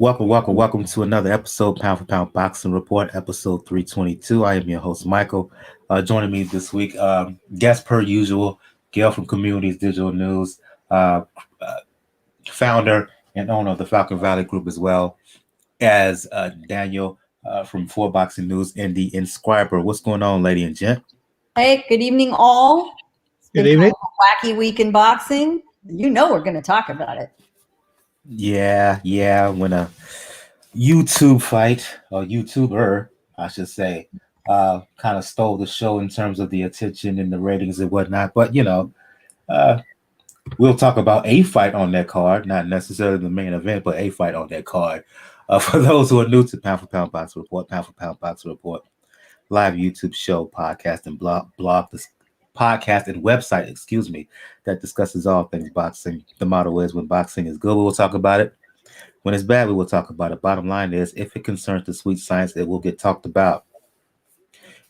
Welcome to another episode, Pound for Pound Boxing Report, episode 322. I am your host, Michael. Joining me this week, guest per usual, Gail from Communities Digital News, uh, founder and owner of the Falcon Valley Group, as well as Daniel from Four Boxing News and the Inscriber. What's going on, lady and gent? Hey, good evening, all. It's Good been evening. kind of a wacky week in boxing. You know we're going to talk about it. Yeah. When a YouTube fight, or YouTuber, I should say, kind of stole the show in terms of the attention and the ratings and whatnot. But uh, we'll talk about a fight on that card, not necessarily the main event, but a fight on that card. For those who are new to Pound for Pound Box Report, Pound for Pound Box Report, live YouTube show, podcast, and blog this podcast and website, that discusses all things boxing. The motto is when boxing is good, we'll talk about it. When it's bad, we will talk about it. Bottom line is, if it concerns the sweet science, it will get talked about.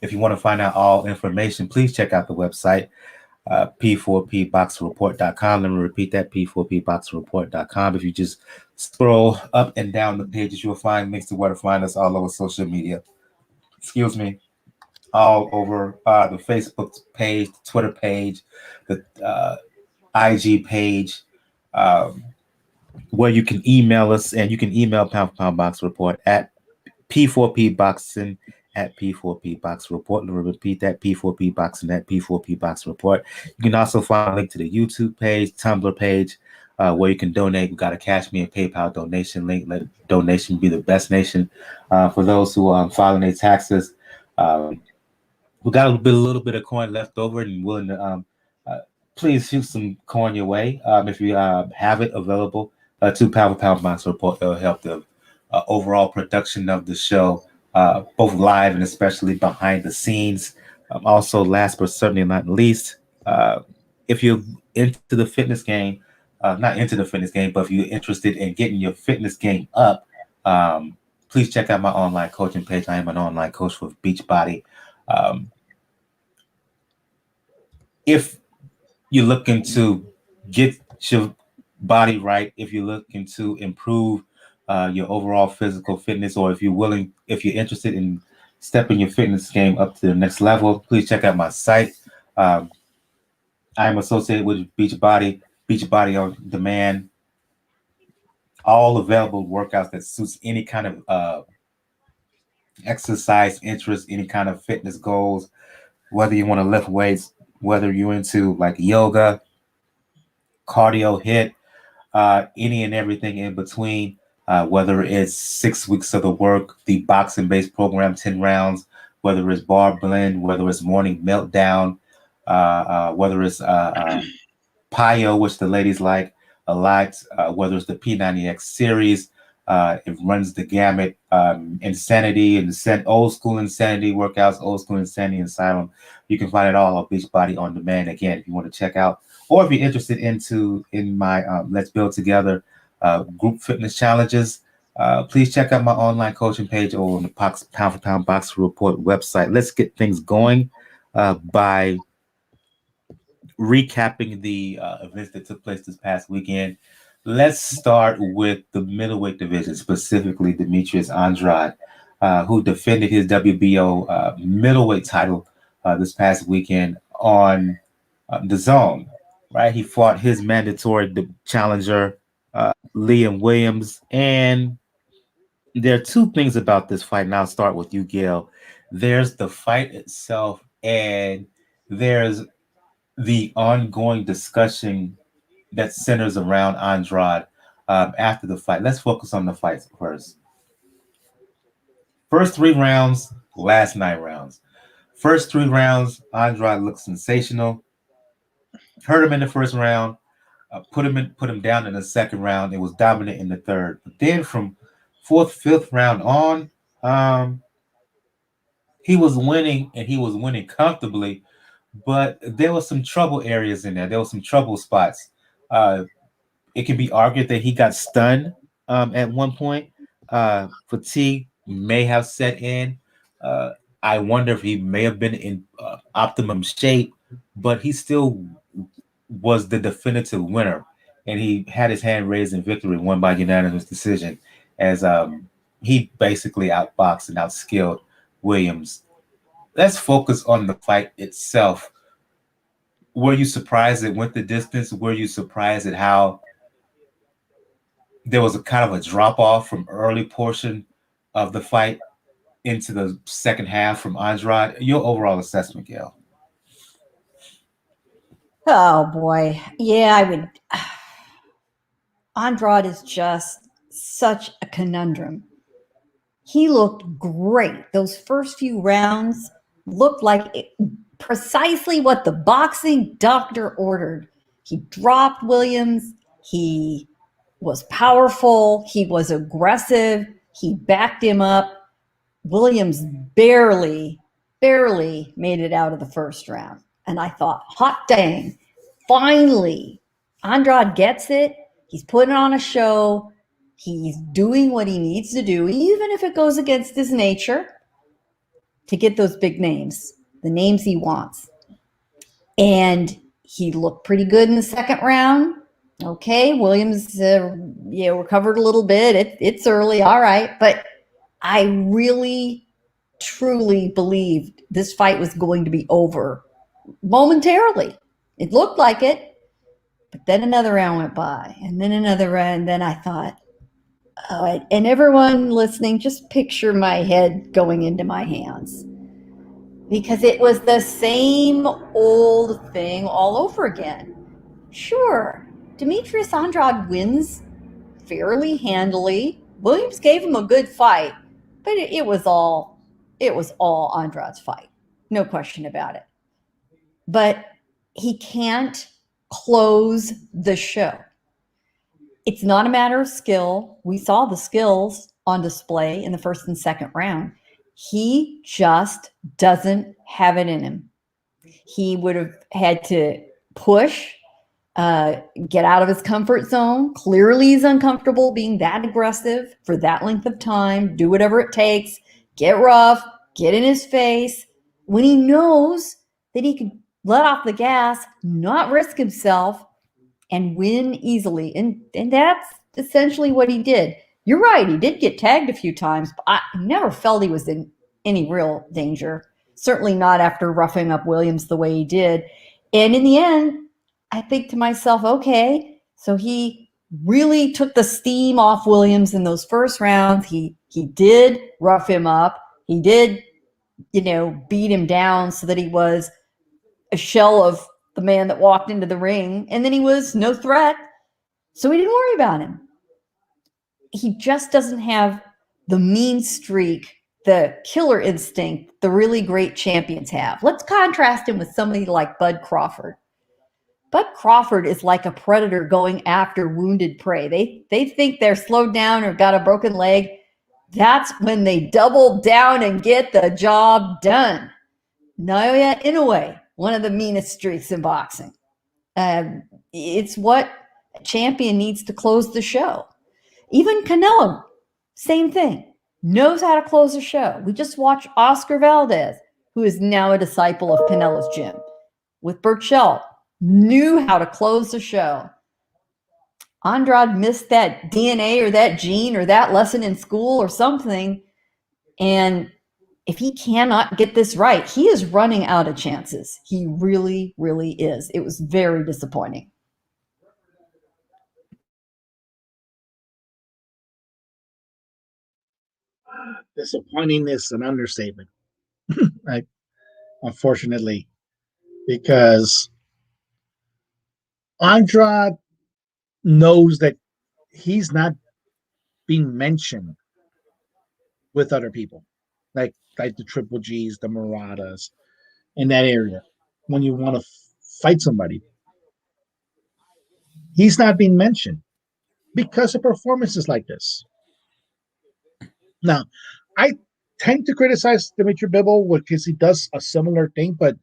If you want to find out all information, please check out the website, p4pboxreport.com. Let me repeat that, p4pboxreport.com. If you just scroll up and down the pages, you'll find links to where to find us all over social media. All over the Facebook page, the Twitter page, the IG page, where you can email us, and you can email Pound for Pound Box Report at P4P at P4P Report. Let me repeat that, P4P at P4P Report. You can also find a link to the YouTube page, Tumblr page, where you can donate. We got a Cash Me and PayPal donation link. Let donation be the best nation. For those who are filing their taxes, we got a little bit of coin left over, and willing to please shoot some coin your way if you have it available to Pound for Pound Box Report. It'll help the overall production of the show, both live and especially behind the scenes. Also, last but certainly not least, if you're into the fitness game, not into the fitness game, but if you're interested in getting your fitness game up, please check out my online coaching page. I am an online coach for Beachbody. If you're looking to get your body right, if you're looking to improve your overall physical fitness, or if you're interested in stepping your fitness game up to the next level, please check out my site. I am associated with Beachbody on Demand. All available workouts that suits any kind of exercise interest, any kind of fitness goals, whether you want to lift weights, whether you're into like yoga, cardio, hit, any and everything in between, whether it's 6 weeks of the work, the boxing-based program, 10 rounds, whether it's bar blend, whether it's morning meltdown, whether it's PIO, which the ladies like a lot, whether it's the P90X series. It runs the gamut. Insanity and old school insanity workouts, old school insanity asylum. You can find it all on Beachbody on Demand. Again, if you want to check out, or if you're interested in my Let's Build Together group fitness challenges, please check out my online coaching page or on the Pound for Pound Box Report website. Let's get things going by recapping the events that took place this past weekend. Let's start with the middleweight division, specifically Demetrius Andrade, who defended his WBO middleweight title this past weekend on the Zone. Right, he fought his mandatory challenger, Liam Williams, and there are two things about this fight, and I'll start with you, Gail. There's the fight itself, and there's the ongoing discussion that centers around Andrade after the fight. Let's focus on the fight first. First 3 rounds, last 9 rounds. First 3 rounds, Andrade looked sensational. Hurt him in the first round, put him down in the second round. It was dominant in the third. But then from fourth, fifth round on, he was winning, and he was winning comfortably. But there was some trouble areas in there. There were some trouble spots. It can be argued that he got stunned at one point. Fatigue may have set in. I wonder if he may have been in optimum shape, but he still was the definitive winner. And he had his hand raised in victory, won by unanimous decision as he basically outboxed and outskilled Williams. Let's focus on the fight itself. Were you surprised it went the distance? Were you surprised at how there was a kind of a drop off from early portion of the fight into the second half from Andrade? Your overall assessment, Gail? Oh boy. Yeah, I would. Andrade is just such a conundrum. He looked great. Those first few rounds looked like precisely what the boxing doctor ordered. He dropped Williams. He was powerful. He was aggressive. He backed him up. Williams barely made it out of the first round. And I thought, hot dang, finally, Andrade gets it. He's putting on a show. He's doing what he needs to do, even if it goes against his nature, to get those big names, the names he wants. And he looked pretty good in the second round. Okay, Williams recovered a little bit. It's early, all right. But I really, truly believed this fight was going to be over momentarily. It looked like it. But then another round went by, and then another round, and then I thought, oh, and everyone listening, just picture my head going into my hands. Because it was the same old thing all over again. Sure, Demetrius Andrade wins fairly handily. Williams gave him a good fight, but it was all Andrade's fight. No question about it. But he can't close the show. It's not a matter of skill. We saw the skills on display in the first and second round. He just doesn't have it in him. He would have had to push, get out of his comfort zone. Clearly, he's uncomfortable being that aggressive for that length of time. Do whatever it takes. Get rough. Get in his face. When he knows that he can let off the gas, not risk himself, and win easily. And that's essentially what he did. You're right. He did get tagged a few times, but I never felt he was in any real danger. Certainly not after roughing up Williams the way he did. And in the end, I think to myself, okay, so he really took the steam off Williams in those first rounds. He did rough him up. He did, beat him down so that he was a shell of the man that walked into the ring, and then he was no threat, so we didn't worry about him. He just doesn't have the mean streak, the killer instinct the really great champions have. Let's contrast him with somebody like Bud Crawford. Bud Crawford is like a predator going after wounded prey. They think they're slowed down or got a broken leg. That's when they double down and get the job done. Naoya Inoue, one of the meanest streaks in boxing. It's what a champion needs to close the show. Even Canelo, same thing, knows how to close a show. We just watched Oscar Valdez, who is now a disciple of Canelo's gym, with Burchell, knew how to close the show. Andrade missed that DNA or that gene or that lesson in school or something. And if he cannot get this right, he is running out of chances. He really, really is. It was very disappointing. Disappointing is an understatement, right? Unfortunately, because Andrade knows that he's not being mentioned with other people, like the Triple G's, the Muratas, in that area. When you want to fight somebody, he's not being mentioned because of performances like this. Now, I tend to criticize Dimitri Bivol because he does a similar thing, but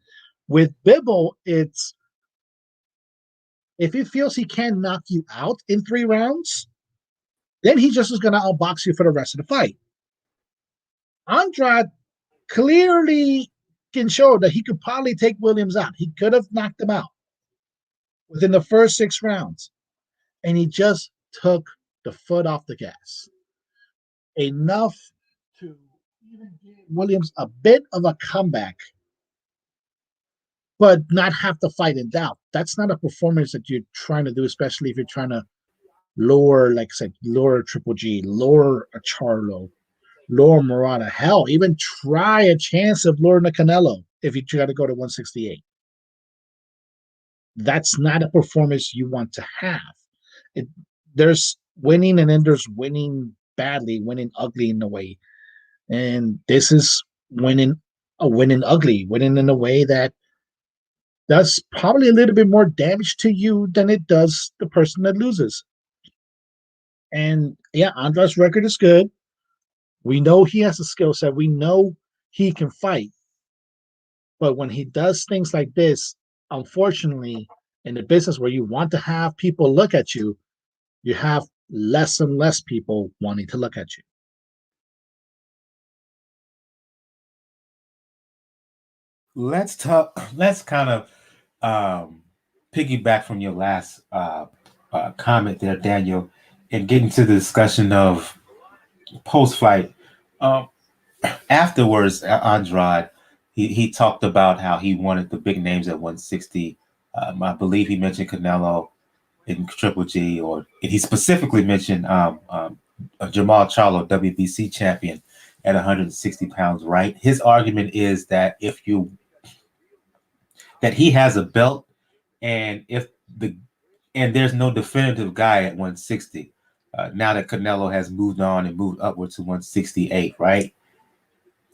with Bivol, it's if he feels he can knock you out in 3 rounds, then he just is going to outbox you for the rest of the fight. Andrade clearly can show that he could probably take Williams out. He could have knocked him out within the first 6 rounds, and he just took the foot off the gas. enough to even give Williams a bit of a comeback, but not have to fight in doubt. That's not a performance that you're trying to do, especially if you're trying to lower, like I said, lower Triple G, lower a Charlo, lower Murata. Hell, even try a chance of lowering the Canelo if you try to go to 168. That's not a performance you want to have. There's winning, and then there's winning badly, winning ugly in a way. And this is winning ugly, winning in a way that does probably a little bit more damage to you than it does the person that loses. And yeah, Andrade's record is good. We know he has a skill set. We know he can fight. But when he does things like this, unfortunately, in the business where you want to have people look at you, you have less and less people wanting to look at you. Let's talk. Let's kind of piggyback from your last comment there, Daniel, and get into the discussion of post-fight. Afterwards, Andrade, he talked about how he wanted the big names at 160. I believe he mentioned Canelo in Triple G, and he specifically mentioned Jamal Charlo, WBC champion, at 160 pounds. Right. His argument is that that he has a belt, and there's no definitive guy at 160. Now that Canelo has moved on and moved upward to 168, right?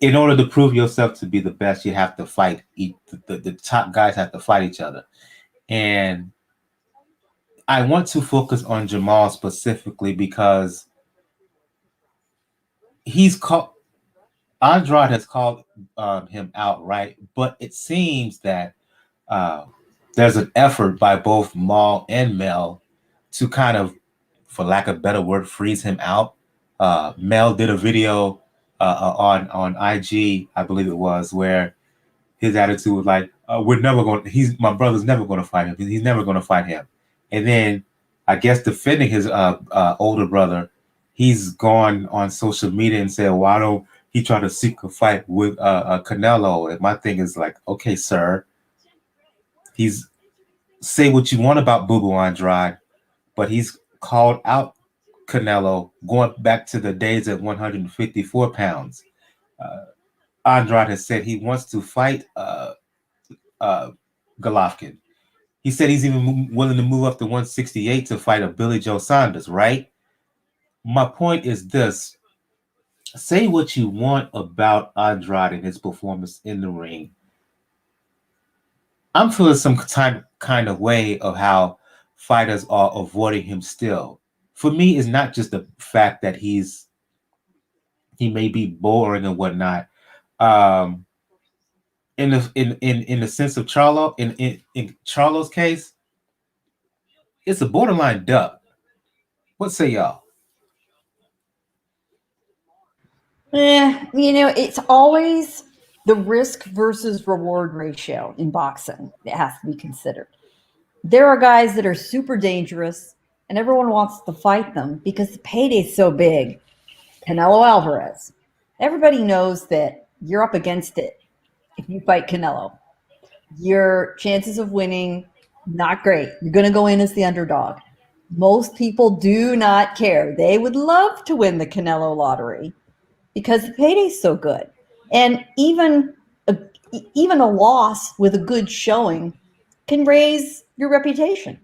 In order to prove yourself to be the best, you have to fight. The top guys have to fight each other. And I want to focus on Jamal specifically because Andrade has called him out, right? But it seems that there's an effort by both Maul and Mel to kind of, for lack of a better word, freeze him out. Mel did a video on IG, I believe it was, where his attitude was like, "We're never going. My brother's never going to fight him. He's never going to fight him." And then, I guess defending his older brother, he's gone on social media and said, "Why don't he try to seek a fight with Canelo?" And my thing is like, okay, sir, say what you want about Boo Boo Andrade, but he's called out Canelo going back to the days at 154 pounds. Andrade has said he wants to fight Golovkin. He said he's even willing to move up to 168 to fight a Billy Joe Saunders, right? My point is this. Say what you want about Andrade and his performance in the ring. I'm feeling some kind of way of how fighters are avoiding him still. For me, it's not just the fact that he may be boring and whatnot. In the sense of Charlo, in Charlo's case, it's a borderline duck. What say y'all? It's always the risk versus reward ratio in boxing that has to be considered. There are guys that are super dangerous and everyone wants to fight them because the payday's so big. Canelo Alvarez. Everybody knows that you're up against it if you fight Canelo. Your chances of winning, not great. You're going to go in as the underdog. Most people do not care. They would love to win the Canelo lottery because the payday's so good. And even a loss with a good showing can raise your reputation.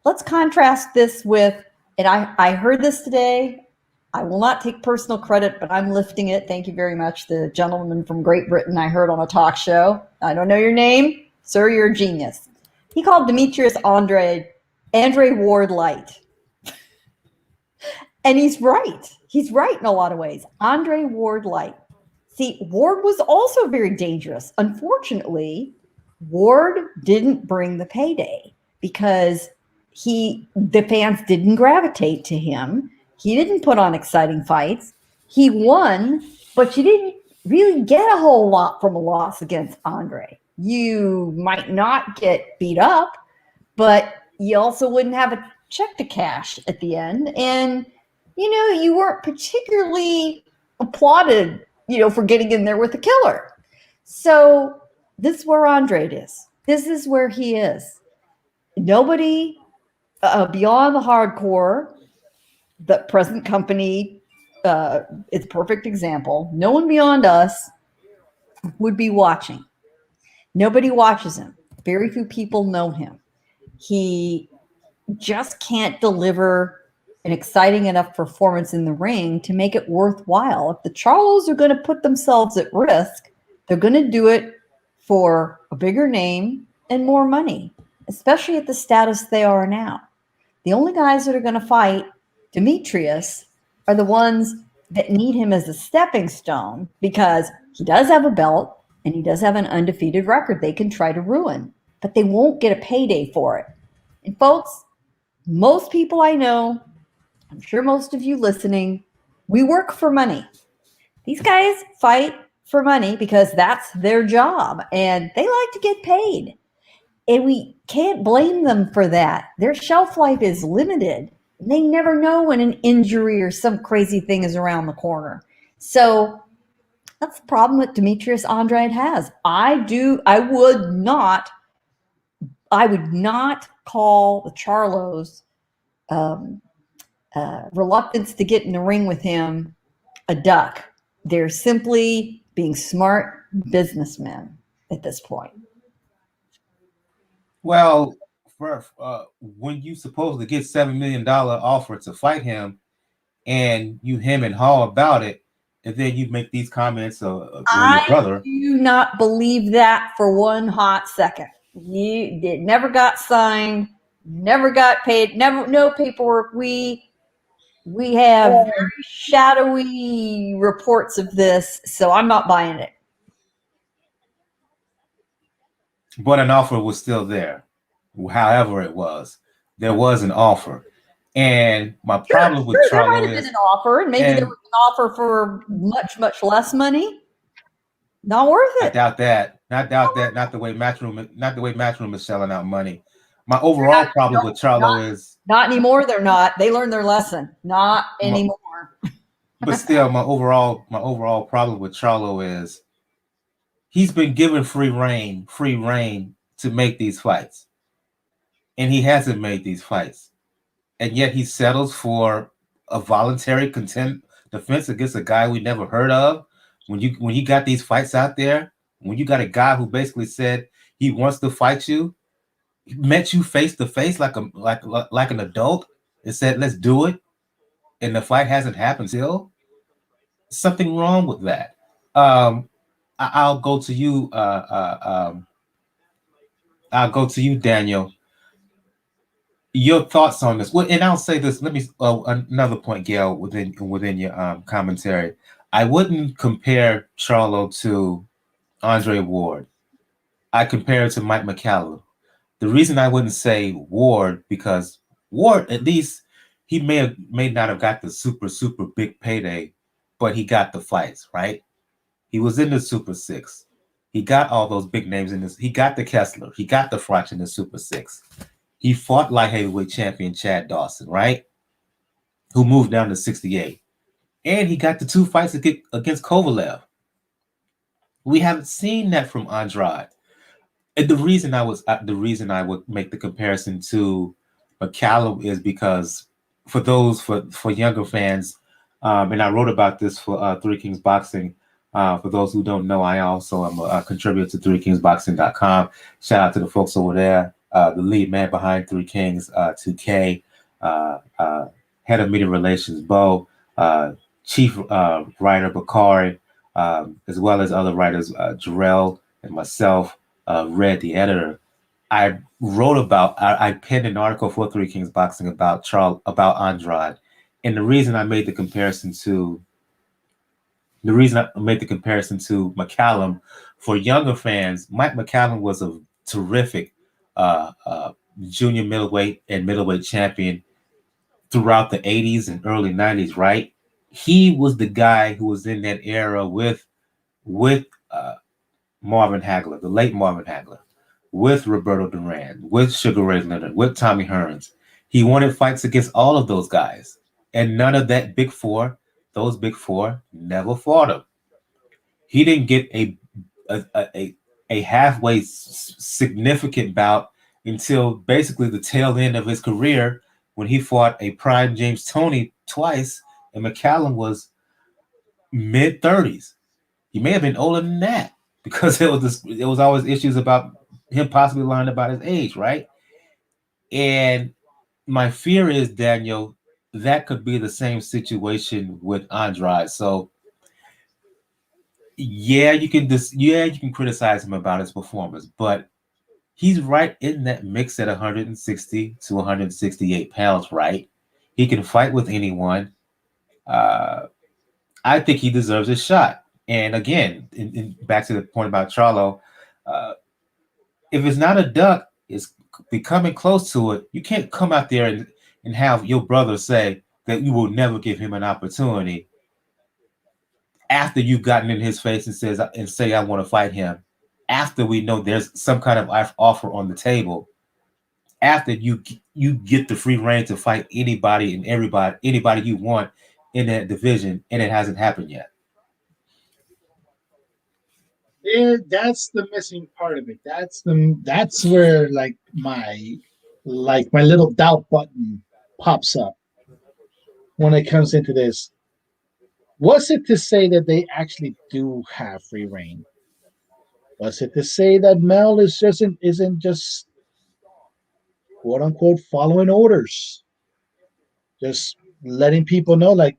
Let's contrast this with, and I heard this today. I will not take personal credit, but I'm lifting it. Thank you very much. The gentleman from Great Britain I heard on a talk show. I don't know your name. Sir, you're a genius. He called Demetrius Andre Ward Light. And he's right. He's right in a lot of ways. Andre Ward Light. See, Ward was also very dangerous. Unfortunately, Ward didn't bring the payday because the fans didn't gravitate to him. He didn't put on exciting fights. He won, but you didn't really get a whole lot from a loss against Andre. You might not get beat up, but you also wouldn't have a check to cash at the end. And, you weren't particularly applauded, for getting in there with the killer. So this is where Andrade is. This is where he is. Nobody beyond the hardcore, the present company, is a perfect example. No one beyond us would be watching. Nobody watches him. Very few people know him. He just can't deliver an exciting enough performance in the ring to make it worthwhile. If the Charlos are going to put themselves at risk, they're going to do it for a bigger name and more money, especially at the status they are now. The only guys that are going to fight Demetrius are the ones that need him as a stepping stone, because he does have a belt and he does have an undefeated record they can try to ruin, but they won't get a payday for it. And folks, most people I know, I'm sure most of you listening, we work for money. These guys fight for money because that's their job and they like to get paid. And we can't blame them for that. Their shelf life is limited. They never know when an injury or some crazy thing is around the corner. So that's the problem that Demetrius Andrade has. I would not call the Charlos reluctance to get in the ring with him a duck. They're simply being smart businessmen at this point. Well, when you supposed to get $7 million offer to fight him, and you hem and haw about it, and then you make these comments of your brother. I do not believe that for one hot second. It never got signed, never got paid, no paperwork. We have very shadowy reports of this, so I'm not buying it. But an offer was still there. However it was, there was an offer. And my problem with Charlo there might have been an offer, and maybe there was an offer for much, much less money. Not worth it. I doubt that. Not the way Matchroom is selling out money. My overall problem with Charlo is not anymore. They're not. They learned their lesson. Not anymore. But still, my overall problem with Charlo is he's been given free reign to make these fights, and he hasn't made these fights. And yet he settles for a voluntary contempt defense against a guy we never heard of. When you got these fights out there, when you got a guy who basically said he wants to fight you, he met you face to face like an adult, and said, "Let's do it," and the fight hasn't happened still. Something wrong with that. I'll go to you. I'll go to you, Daniel. Your thoughts on this? Well, and I'll say this. Let me another point, Gail, within your commentary. I wouldn't compare Charlo to Andre Ward. I compare it to Mike McCallum. The reason I wouldn't say Ward, because Ward, at least he may not have got the super big payday, but he got the fights, right? He was in the Super Six. He got all those big names in this. He got the Kessler. He got the Froch in the Super Six. He fought light heavyweight champion Chad Dawson, right? Who moved down to 68. And he got the 2 fights against Kovalev. We haven't seen that from Andrade. And the reason I would make the comparison to McCallum is because for younger fans, and I wrote about this for Three Kings Boxing. For those who don't know, I also am a contributor to 3kingsboxing.com. Shout out to the folks over there. The lead man behind Three Kings, 2K, head of media relations, Bo, chief writer Bakari, as well as other writers, Jarrell and myself, Red, the editor. I penned an article for Three Kings Boxing about Andrade, and the reason I made the comparison to McCallum, for younger fans, Mike McCallum was a terrific junior middleweight and middleweight champion throughout the 80s and early 90s, right? He was the guy who was in that era with Marvin Hagler, the late Marvin Hagler, with Roberto Duran, with Sugar Ray Leonard, with Tommy Hearns. He wanted fights against all of those guys. And none of that big four, those big four, never fought him. He didn't get a halfway significant bout until basically the tail end of his career when he fought a prime James Toney twice, and McCallum was mid-30s. He may have been older than that because it was always issues about him possibly lying about his age, right? And my fear is, Daniel, that could be the same situation with Andrade. So yeah, you can criticize him about his performance, but he's right in that mix at 160 to 168 pounds, right? He can fight with anyone. Uh, I think he deserves a shot. And again, back to the point about Charlo, uh, if it's not a duck, it's becoming close to it. You can't come out there and have your brother say that you will never give him an opportunity after you've gotten in his face and say I want to fight him. After we know there's some kind of offer on the table, after you get the free reign to fight anybody and anybody you want in that division, and it hasn't happened yet. Yeah, that's the missing part of it. That's where my little doubt button pops up when it comes into this. Was it to say that they actually do have free reign? Was it to say that Mel isn't just quote unquote following orders, just letting people know like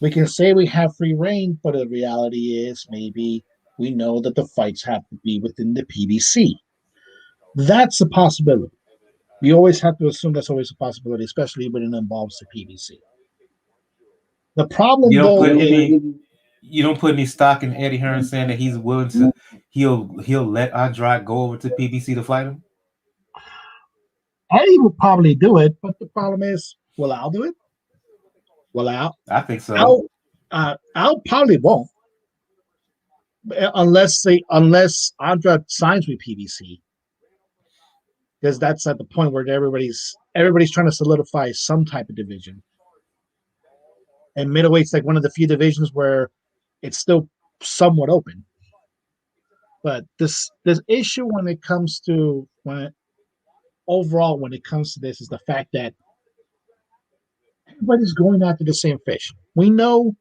we can say we have free reign, but the reality is maybe we know that the fights have to be within the PBC. That's a possibility. We always have to assume that's always a possibility, especially when it involves the PBC. The problem, You don't though, put is you don't put any stock in Eddie Hearn saying that he's willing to he'll let Andrade go over to PBC to fight him. Eddie would probably do it, but the problem is, will Al do it? Will Al? I think so. Al probably won't, unless Andrade signs with PBC, because that's at the point where everybody's trying to solidify some type of division. And middleweight's like one of the few divisions where it's still somewhat open. But this issue when it comes to when it comes to this is the fact that everybody's going after the same fish. We know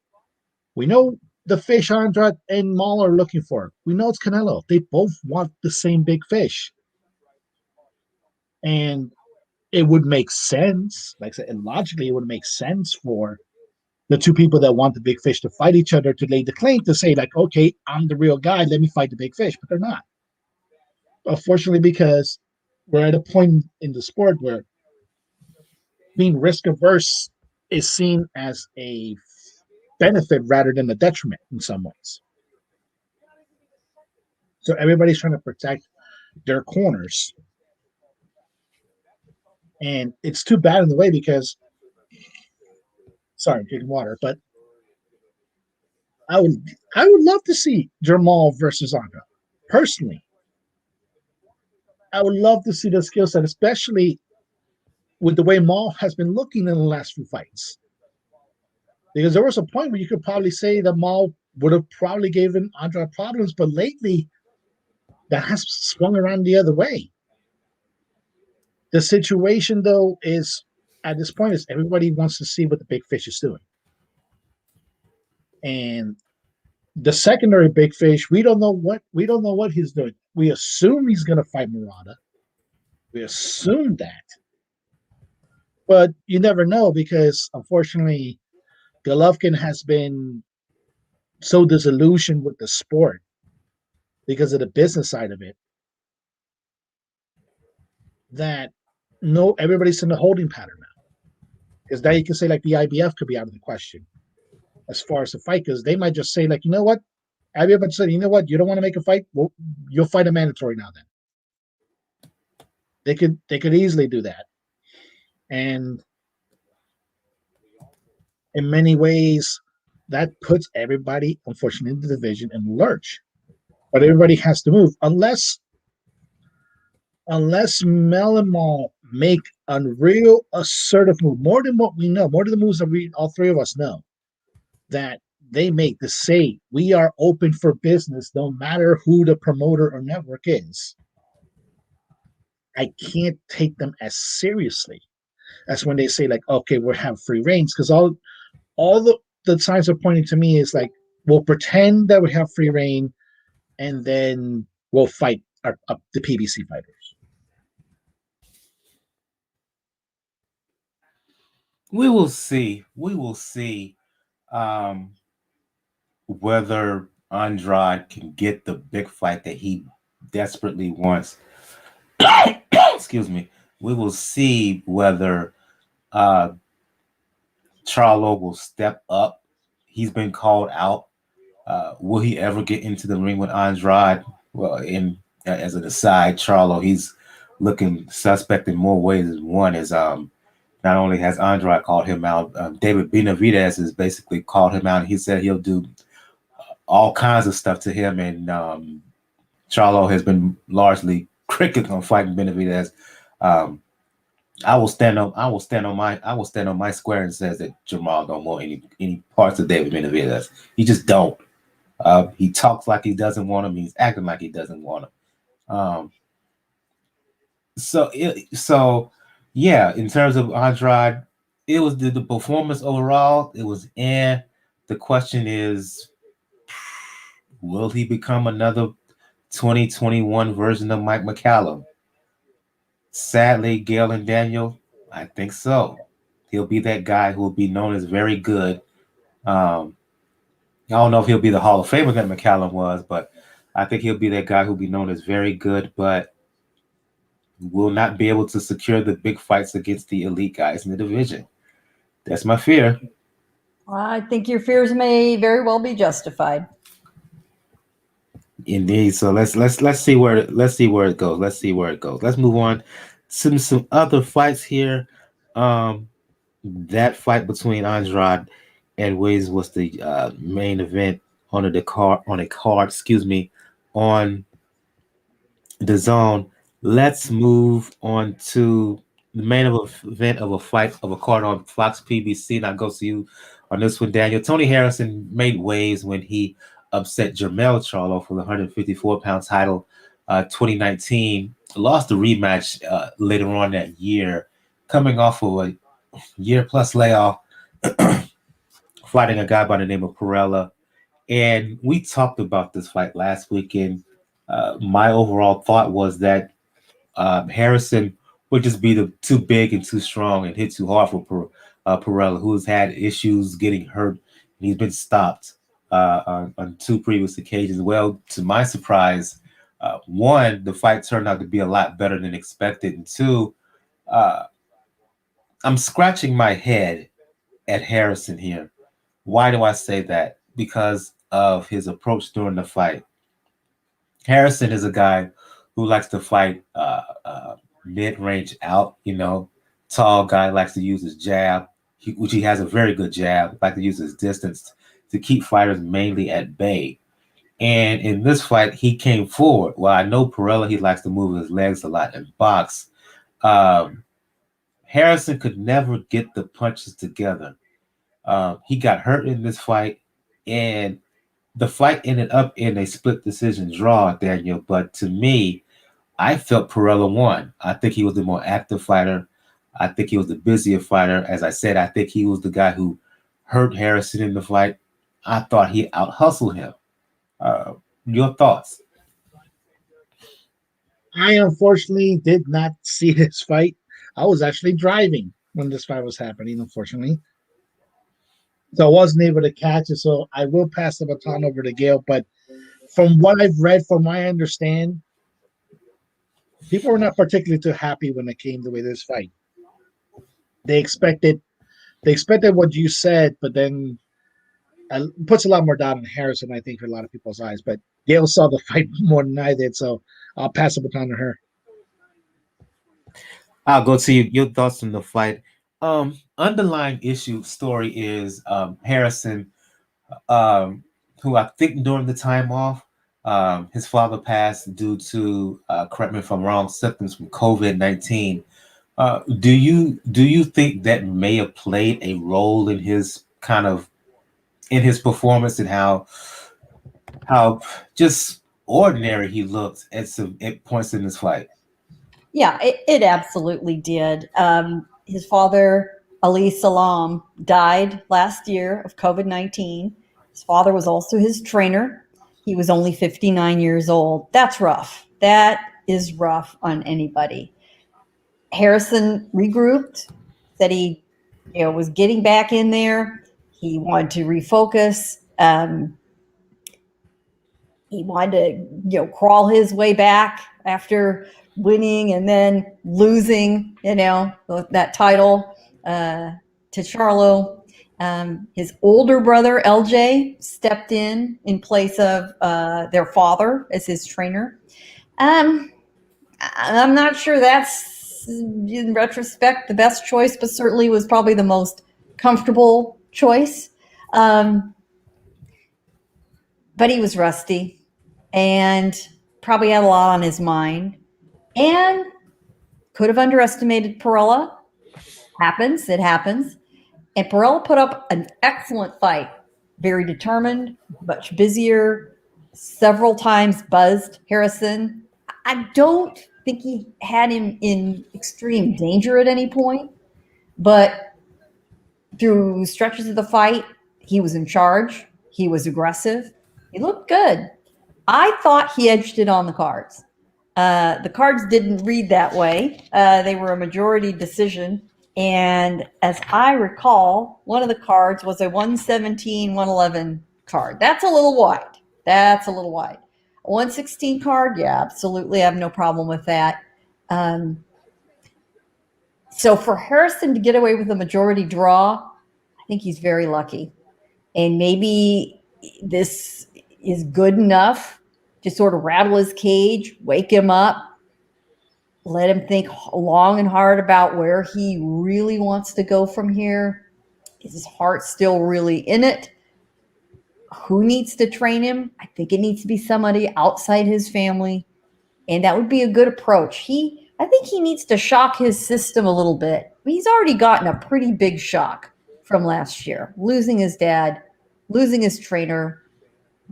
the fish Andrade and Maul are looking for. We know it's Canelo. They both want the same big fish. And it would make sense, like I said, and logically it would make sense for the two people that want the big fish to fight each other to lay the claim to say, like, okay, I'm the real guy, let me fight the big fish, but they're not. Unfortunately, because we're at a point in the sport where being risk averse is seen as a benefit rather than a detriment in some ways. So everybody's trying to protect their corners. And it's too bad in the way because, sorry, I'm drinking water, but I would love to see Jamal versus Andrade. Personally, I would love to see the skill set, especially with the way Maul has been looking in the last few fights. Because there was a point where you could probably say that Maul would have probably given Andrade problems, but lately that has swung around the other way. The situation, though, is at this point is everybody wants to see what the big fish is doing. And the secondary big fish, we don't know what he's doing. We assume he's going to fight Murata. We assume that, but you never know because unfortunately, Golovkin has been so disillusioned with the sport because of the business side of it that everybody's in the holding pattern now. Because now you can say like the IBF could be out of the question as far as the fight, because they might just say like, you know what, IBF might say, you know what, you don't want to make a fight, well, you'll fight a mandatory now. Then they could easily do that, and in many ways, that puts everybody, unfortunately, in the division in lurch. But everybody has to move unless Mel and Maul make a real assertive move, more than what we know, more than the moves that we all three of us know that they make to say we are open for business no matter who the promoter or network is. I can't take them as seriously as when they say like, okay, we'll have free reigns, because all the signs are pointing to me is like we'll pretend that we have free reign and then we'll fight the PBC fighters. We will see. We will see whether Andrade can get the big fight that he desperately wants. Excuse me. We will see whether uh, Charlo will step up. He's been called out. Will he ever get into the ring with Andrade? Well, as an aside, Charlo, he's looking suspect in more ways than one. As not only has Andrade called him out, David Benavidez has basically called him out. And he said he'll do all kinds of stuff to him, and Charlo has been largely cricket on fighting Benavidez. Um, I will stand on my square and says that Jamal don't want any parts of David Benavidez. He just don't. He talks like he doesn't want him. He's acting like he doesn't want him. So yeah, in terms of Andrade, it was the performance overall. It was the question is, will he become another 2021 version of Mike McCallum? Sadly, Gail and Daniel, I think so. He'll be that guy who will be known as very good. I don't know if he'll be the Hall of Famer that McCallum was, but I think he'll be that guy who'll be known as very good, but will not be able to secure the big fights against the elite guys in the division. That's my fear. I think your fears may very well be justified. Indeed. So let's see where it goes. Let's see where it goes. Let's move on to some other fights here. That fight between Andrade and Wiz was the main event on the card. On a card, excuse me, on the zone. Let's move on to the main event of a fight of a card on Fox PBC. And I go to you on this one, Daniel. Tony Harrison made waves when he upset Jermell Charlo for the 154-pound title 2019. Lost the rematch later on that year, coming off of a year-plus layoff, fighting a guy by the name of Parrella. And we talked about this fight last weekend. My overall thought was that Harrison would just be too big and too strong and hit too hard for Parrella, who's had issues getting hurt. And he's been stopped on two previous occasions. Well, to my surprise, one, the fight turned out to be a lot better than expected. And two, I'm scratching my head at Harrison here. Why do I say that? Because of his approach during the fight. Harrison is a guy who likes to fight mid-range out, tall guy, likes to use his jab, which he has a very good jab, like to use his distance to keep fighters mainly at bay. And in this fight, he came forward. Well, I know Parrella, he likes to move his legs a lot and box. Harrison could never get the punches together. He got hurt in this fight, and the fight ended up in a split decision draw, Daniel. But to me, I felt Parrella won. I think he was the more active fighter. I think he was the busier fighter. As I said, I think he was the guy who hurt Harrison in the fight. I thought he out-hustled him. Your thoughts? I unfortunately did not see this fight. I was actually driving when this fight was happening, unfortunately. So I wasn't able to catch it. So I will pass the baton over to Gail. But from what I've read, from what I understand, people were not particularly too happy when it came to this fight. They expected what you said, but then puts a lot more doubt on Harrison, I think, for a lot of people's eyes. But Gail saw the fight more than I did, so I'll pass the baton to her. I'll go to you. Your thoughts on the fight. Underlying story is Harrison, who I think during the time off, his father passed due to, correct me if I'm wrong, symptoms from COVID-19. Do you think that may have played a role in his performance and how just ordinary he looked at points in this fight? Yeah, it absolutely did. His father, Ali Salam, died last year of COVID-19. His father was also his trainer. He was only 59 years old. That's rough. That is rough on anybody. Harrison regrouped, said he, was getting back in there. He wanted to refocus. He wanted to, crawl his way back after winning and then losing, that title to Charlo. His older brother, LJ, stepped in place of their father as his trainer. I'm not sure that's, in retrospect, the best choice, but certainly was probably the most comfortable choice. But he was rusty and probably had a lot on his mind and could have underestimated Parrella. It happens. And Parrella put up an excellent fight, very determined, much busier, several times buzzed Harrison. I don't think he had him in extreme danger at any point, but through stretches of the fight, he was in charge. He was aggressive. He looked good. I thought he edged it on the cards. The cards didn't read that way. They were a majority decision. And as I recall, one of the cards was a 117, 111 card. That's a little wide. A 116 card, yeah, absolutely. I have no problem with that. So for Harrison to get away with a majority draw, I think he's very lucky. And maybe this is good enough to sort of rattle his cage, wake him up, let him think long and hard about where he really wants to go from here. Is his heart still really in it? Who needs to train him? I think it needs to be somebody outside his family. And that would be a good approach. I think he needs to shock his system a little bit. I mean, he's already gotten a pretty big shock from last year, losing his dad, losing his trainer,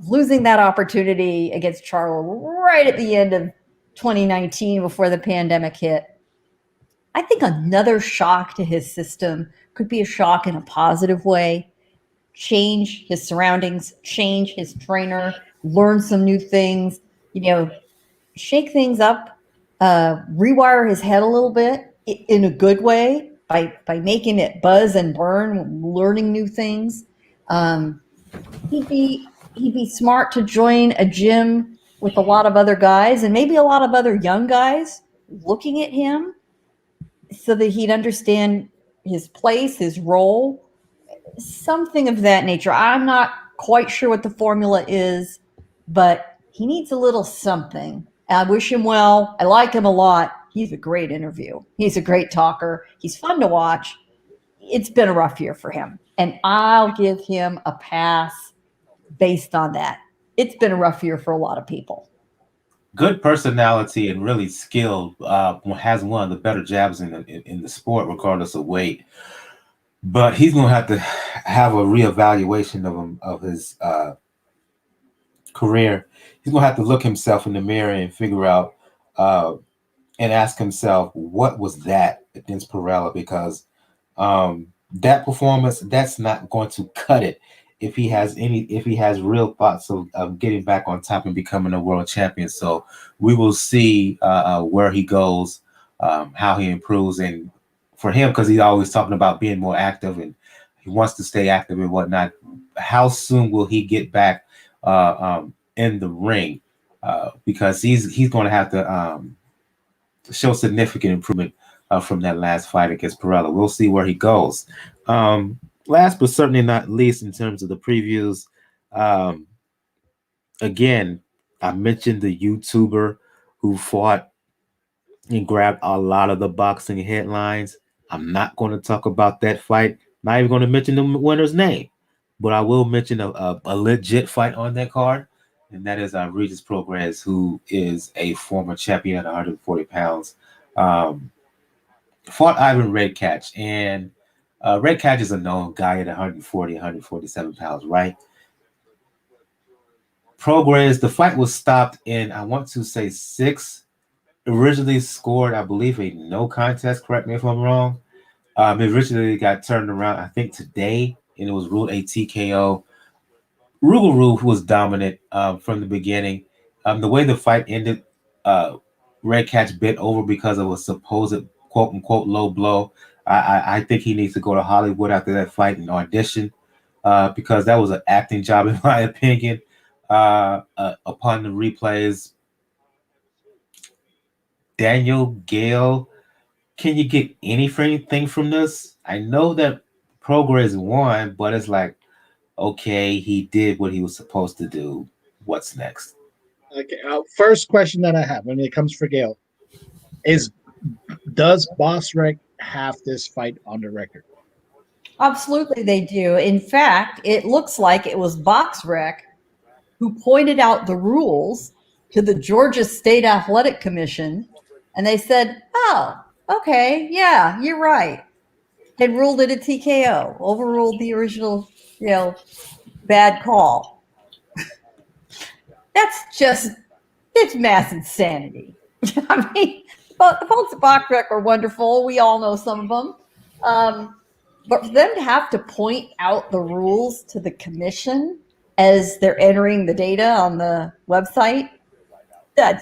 losing that opportunity against Charlo right at the end of 2019 before the pandemic hit. I think another shock to his system could be a shock in a positive way. Change his surroundings, change his trainer, learn some new things, shake things up, rewire his head a little bit in a good way by making it buzz and burn, learning new things. He'd be smart to join a gym with a lot of other guys and maybe a lot of other young guys looking at him so that he'd understand his place, his role, something of that nature. I'm not quite sure what the formula is, but he needs a little something. I wish him well. I like him a lot. He's a great interview. He's a great talker. He's fun to watch. It's been a rough year for him, and I'll give him a pass based on that. It's been a rough year for a lot of people. Good personality and really skilled. Has one of the better jabs in the sport, regardless of weight. But he's going to have a reevaluation of his career. He's going to have to look himself in the mirror and figure out and ask himself, what was that against Parrella? Because that performance, that's not going to cut it if he has real thoughts of getting back on top and becoming a world champion. So we will see where he goes, how he improves. And for him, because he's always talking about being more active and he wants to stay active and whatnot, how soon will he get back in the ring? Because he's going to have to show significant improvement from that last fight against Parrella. We'll see where he goes. Last but certainly not least, in terms of the previews, again, I mentioned the YouTuber who fought and grabbed a lot of the boxing headlines. I'm not going to talk about that fight. Not even going to mention the winner's name, but I will mention a legit fight on that card, and that is Regis Prograis, who is a former champion at 140 pounds. fought Ivan Redkach, and Redkach is a known guy at 140, 147 pounds, right? Prograis, the fight was stopped in, I want to say, six. Originally scored, I believe, a no contest. Correct me if I'm wrong. It originally got turned around, I think, today, and it was ruled a TKO. Rugal was dominant from the beginning. The way the fight ended, Red Catch bit over because of a supposed quote unquote low blow. I think he needs to go to Hollywood after that fight and audition because that was an acting job, in my opinion. Upon the replays, Daniel Gale, can you get anything from this? I know that Progress won, but it's like, okay, he did what he was supposed to do. What's next? Okay. First question that I have when it comes for Gale is: does Boss Rec have this fight on the record? Absolutely, they do. In fact, it looks like it was BoxRec who pointed out the rules to the Georgia State Athletic Commission, and they said, "Oh, okay, yeah, you're right," and ruled it a TKO, overruled the original, bad call. It's mass insanity. I mean, but the folks at BoxRec are wonderful. We all know some of them. But for them to have to point out the rules to the commission as they're entering the data on the website, that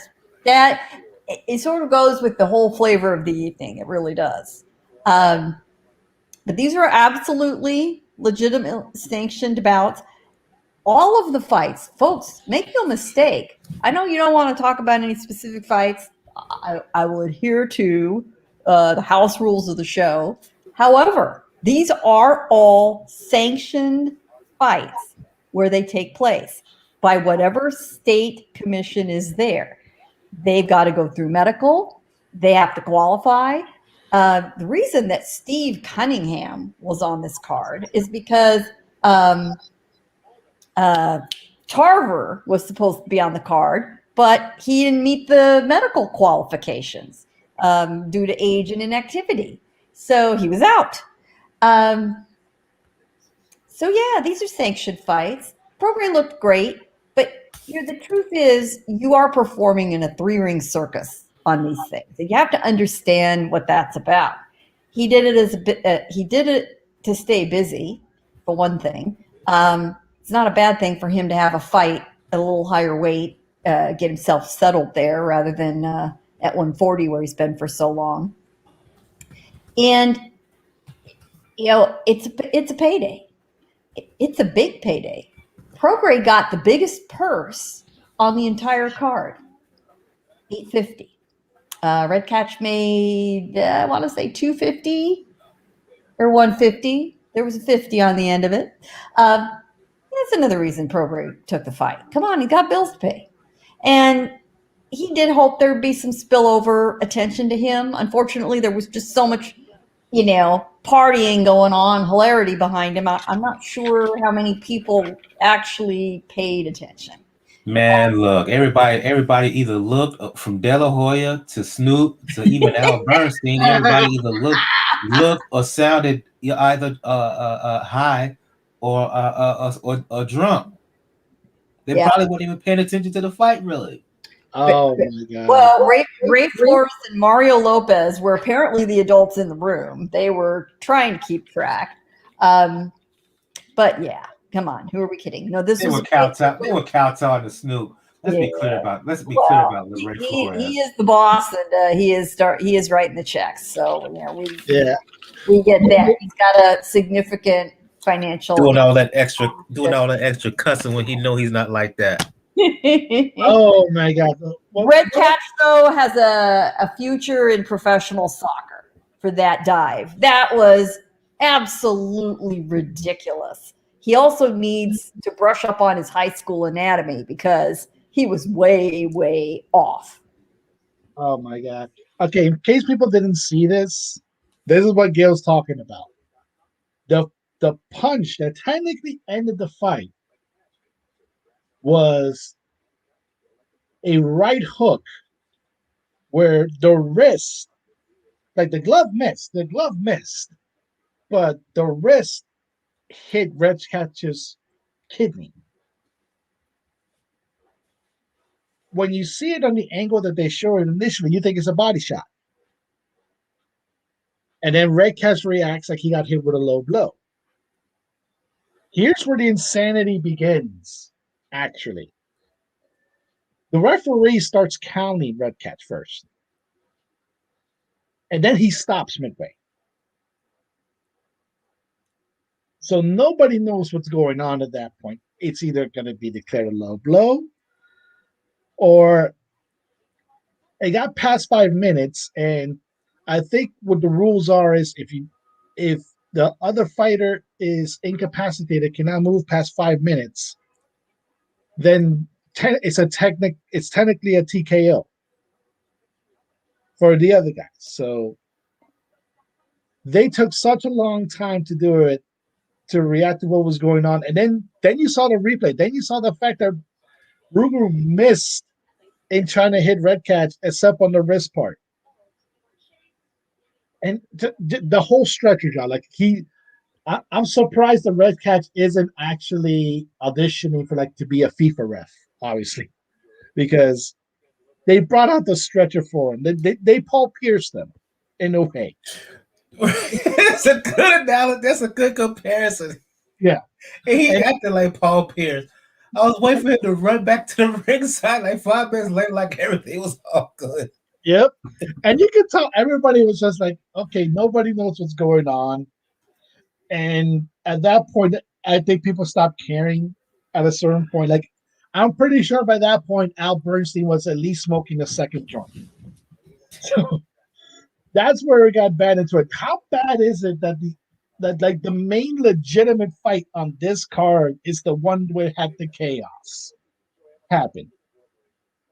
it sort of goes with the whole flavor of the evening. It really does. But these are absolutely legitimate sanctioned bouts. All of the fights, folks, make no mistake. I know you don't want to talk about any specific fights. I will adhere to the house rules of the show. However, these are all sanctioned fights where they take place by whatever state commission is there. They've got to go through medical. They have to qualify. The reason that Steve Cunningham was on this card is because Tarver was supposed to be on the card, but he didn't meet the medical qualifications due to age and inactivity. So he was out. So yeah, these are sanctioned fights. Program looked great, but the truth is you are performing in a 3-ring circus on these things. You have to understand what that's about. He did it he did it to stay busy, for one thing. It's not a bad thing for him to have a fight at a little higher weight, get himself settled there rather than at 140 where he's been for so long. And it's a payday. It's a big payday. Prograis got the biggest purse on the entire card, $850. Redkach made, I want to say $250 or $150. There was a 50 on the end of it. That's another reason Prograis took the fight. Come on, he got bills to pay. And he did hope there'd be some spillover attention to him. Unfortunately, there was just so much partying going on, hilarity behind him. I'm not sure how many people actually paid attention. Man, look, everybody either looked from De La Hoya to Snoop to Emanuel Bernstein. Everybody either looked or sounded either high or drunk. They probably weren't even paying attention to the fight, really. Oh my God! Well, Ray Flores and Mario Lopez were apparently the adults in the room. They were trying to keep track. But yeah, come on, who are we kidding? No, this they was were kowtowing to Snoop. Let's be clear about Ray Flores. He is the boss, and he is writing the checks. So we get that. He's got a significant financial doing all that extra cussing when he know he's not like that. Oh my God! Redkach though has a future in professional soccer for that dive. That was absolutely ridiculous. He also needs to brush up on his high school anatomy because he was way off. Oh my God! Okay, in case people didn't see this is what Gail's talking about. The punch that technically ended the fight was a right hook where the wrist Like the glove missed, but the wrist hit Redkach's kidney. When you see it on the angle that they show it initially, you think it's a body shot. And then Redkach reacts like he got hit with a low blow. Here's where the insanity begins, actually. The referee starts counting Redkach first. And then he stops midway. So nobody knows what's going on at that point. It's either going to be declared a low blow or it got past 5 minutes. And I think what the rules are is if the other fighter is incapacitated, cannot move past 5 minutes, then it's technically a TKO for the other guys. So they took such a long time to do it, to react to what was going on. And then you saw the replay. Then you saw the fact that Ruger missed in trying to hit Redkach, except on the wrist part. And the whole stretcher, John, like I'm surprised the Redkach isn't actually auditioning for to be a FIFA ref, obviously, because they brought out the stretcher for him. They Paul Pierced them in a way. That's a good analogy. That's a good comparison. Yeah. He acted like Paul Pierce. I was waiting for him to run back to the ringside like 5 minutes later, like everything was all good. Yep. And you could tell everybody was just like, okay, nobody knows what's going on. And at that point, I think people stopped caring at a certain point. Like, I'm pretty sure by that point, Al Bernstein was at least smoking a second joint. So that's where it got bad into it. How bad is it that the main legitimate fight on this card is the one where had the chaos happen?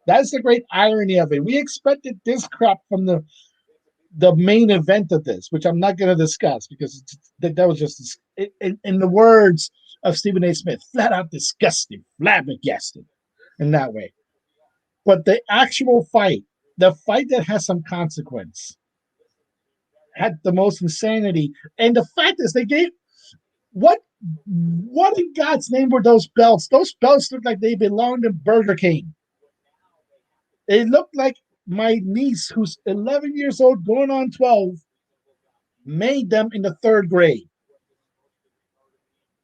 That's the great irony of it. We expected this crap from the main event of this, which I'm not going to discuss because that was just, in the words of Stephen A. Smith, flat out disgusting, flabbergasted in that way. But the actual fight, the fight that has some consequence, had the most insanity. And the fact is, they gave what in God's name were those belts? Those belts looked like they belonged in Burger King. It looked like my niece, who's 11 years old, going on 12, made them in the 3rd grade.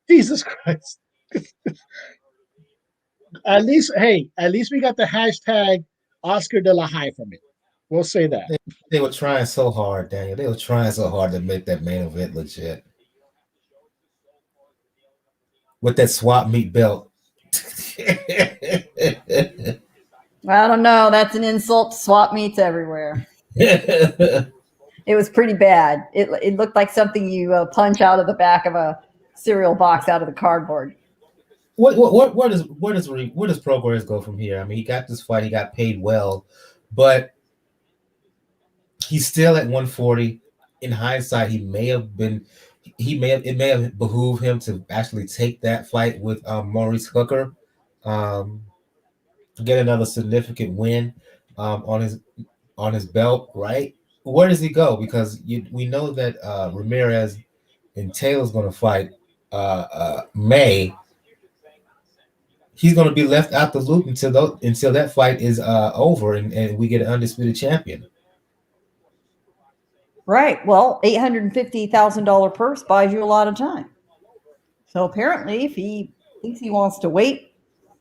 Jesus Christ. At least we got the hashtag Oscar de la High from it. We'll say that. They were trying so hard, Daniel. They were trying so hard to make that main event legit. With that swap meet belt. I don't know. That's an insult to swap meets everywhere. It was pretty bad. It looked like something you punch out of the back of a cereal box out of the cardboard. Where does Prograis go from here? I mean, he got this fight. He got paid well, but he's still at 140. In hindsight, it may have behooved him to actually take that fight with Maurice Hooker, get another significant win on his belt, right? Where does he go? Because we know that Ramirez and Taylor's going to fight May. He's going to be left out the loop until that fight is over and we get an undisputed champion. Right. Well, $850,000 purse buys you a lot of time. So apparently, if he thinks he wants to wait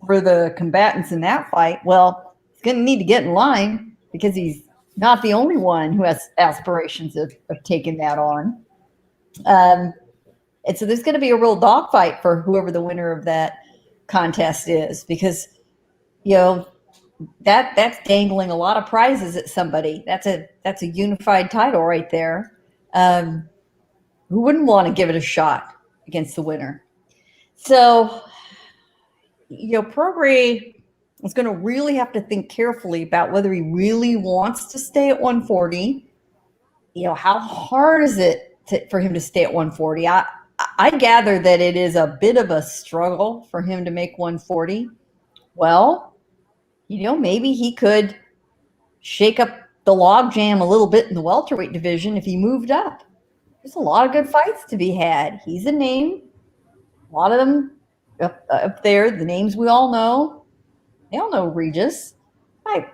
for the combatants in that fight, well, he's going to need to get in line because he's not the only one who has aspirations of taking that on. And so there's going to be a real dogfight for whoever the winner of that contest is, because that's dangling a lot of prizes at somebody. That's a unified title right there. Who wouldn't want to give it a shot against the winner? So, Prograis is going to really have to think carefully about whether he really wants to stay at 140. How hard is it for him to stay at 140? I gather that it is a bit of a struggle for him to make 140. Well, maybe he could shake up the logjam a little bit in the welterweight division if he moved up. There's a lot of good fights to be had. He's a name. A lot of them up there, the names we all know. They all know Regis.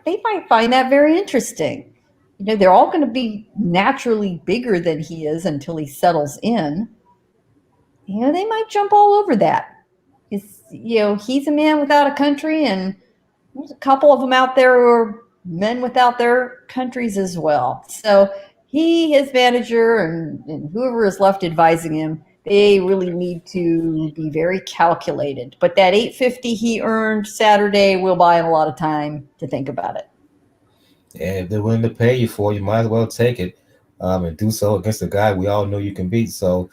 They might find that very interesting. They're all going to be naturally bigger than he is until he settles in. They might jump all over that. He's a man without a country, and there's a couple of them out there who are men without their countries as well. So his manager, and whoever is left advising him, they really need to be very calculated. But that $850 he earned Saturday will buy him a lot of time to think about it. Yeah, if they're willing to pay you for it, you might as well take it and do so against a guy we all know you can beat. So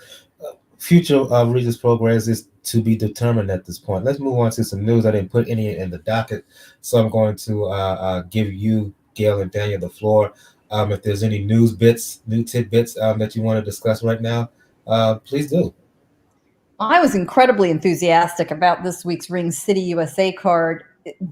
future Regis Prograis is to be determined at this point. Let's move on to some news. I didn't put any in the docket, so I'm going to give you, Gail and Daniel, the floor. If there's any new tidbits that you want to discuss right now, please do. I was incredibly enthusiastic about this week's Ring City USA card.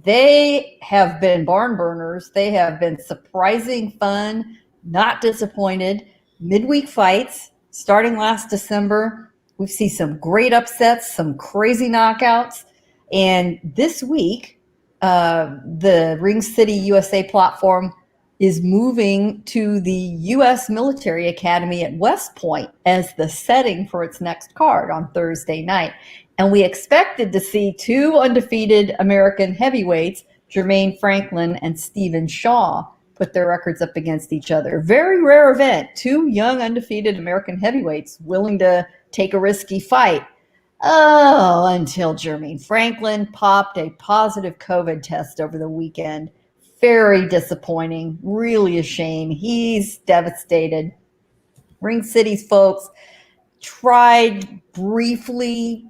They have been barn burners. They have been surprising fun, not disappointed. Midweek fights starting last December. We see some great upsets, some crazy knockouts. And this week, the Ring City USA platform is moving to the U.S. Military Academy at West Point as the setting for its next card on Thursday night. And we expected to see two undefeated American heavyweights, Jermaine Franklin and Stephen Shaw, put their records up against each other. Very rare event. Two young undefeated American heavyweights willing to take a risky fight. Oh, until Jermaine Franklin popped a positive COVID test over the weekend. Very disappointing. Really a shame. He's devastated. Ring City's folks tried briefly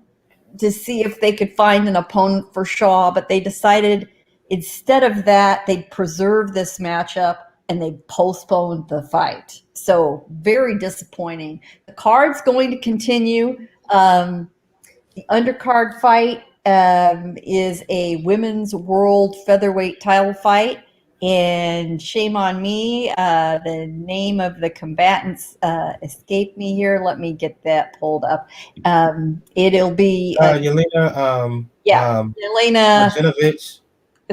to see if they could find an opponent for Shaw, but they decided instead of that, they'd preserve this matchup and they postponed the fight. So very disappointing. The card's going to continue. The undercard fight is a women's world featherweight title fight, and shame on me, the name of the combatants escaped me here. Let me get that pulled up. It'll be Yelena Yelena,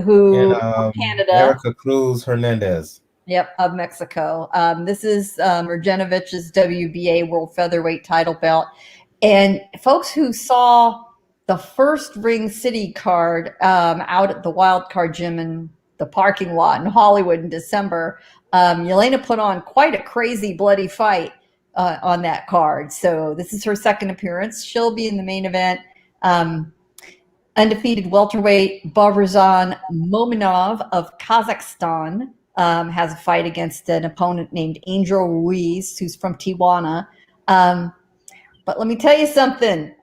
who and Canada, Erica Cruz Hernandez. Yep, of Mexico. This is Mrjenović's WBA World Featherweight title belt. And folks who saw the first Ring City card out at the Wild Card Gym in the parking lot in Hollywood in December, Yelena put on quite a crazy, bloody fight on that card. So this is her second appearance. She'll be in the main event. Undefeated welterweight Barbazan Mominov of Kazakhstan has a fight against an opponent named Angel Ruiz, who's from Tijuana. But let me tell you something.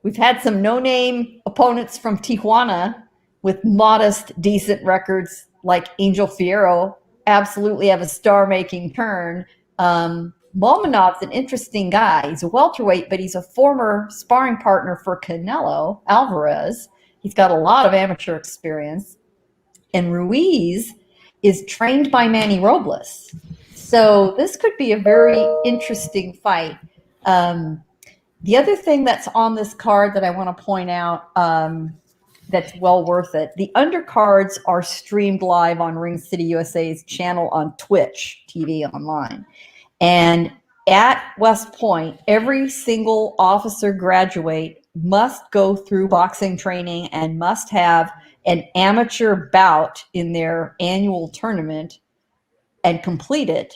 We've had some no-name opponents from Tijuana with modest, decent records like Angel Fierro absolutely have a star-making turn. Mominov's an interesting guy. He's a welterweight, but he's a former sparring partner for Canelo Alvarez. He's got a lot of amateur experience. And Ruiz is trained by Manny Robles. So this could be a very interesting fight. The other thing that's on this card that I want to point out that's well worth it, the undercards are streamed live on Ring City USA's channel on Twitch TV online. And at West Point, every single officer graduate must go through boxing training and must have an amateur bout in their annual tournament and complete it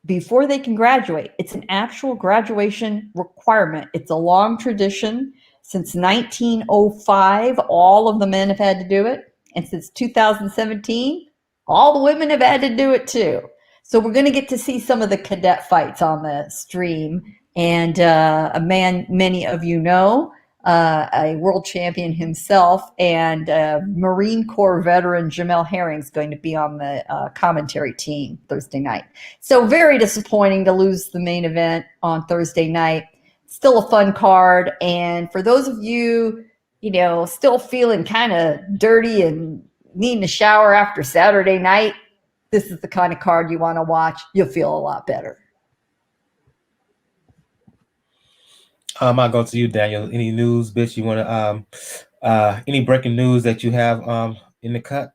before they can graduate. It's an actual graduation requirement. It's a long tradition. Since 1905, all of the men have had to do it. And since 2017, all the women have had to do it too. So we're going to get to see some of the cadet fights on the stream. And a man many of you know, a world champion himself, and Marine Corps veteran Jamel Herring's going to be on the commentary team Thursday night. So very disappointing to lose the main event on Thursday night. Still a fun card. And for those of you, still feeling kind of dirty and needing a shower after Saturday night, this is the kind of card you want to watch, you'll feel a lot better. I'll go to you, Daniel. Any news, bitch? You want to any breaking news that you have in the cut?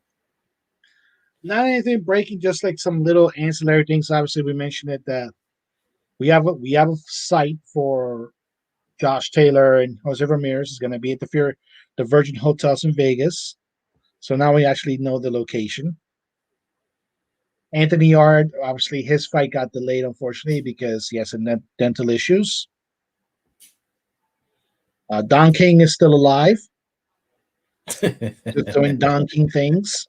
Not anything breaking, just like some little ancillary things. Obviously, we mentioned it that we have a site for Josh Taylor and Jose Ramirez is going to be at the Virgin Hotels in Vegas. So now we actually know the location. Anthony Yard, obviously, his fight got delayed, unfortunately, because he has some dental issues. Don King is still alive, just doing Don King things.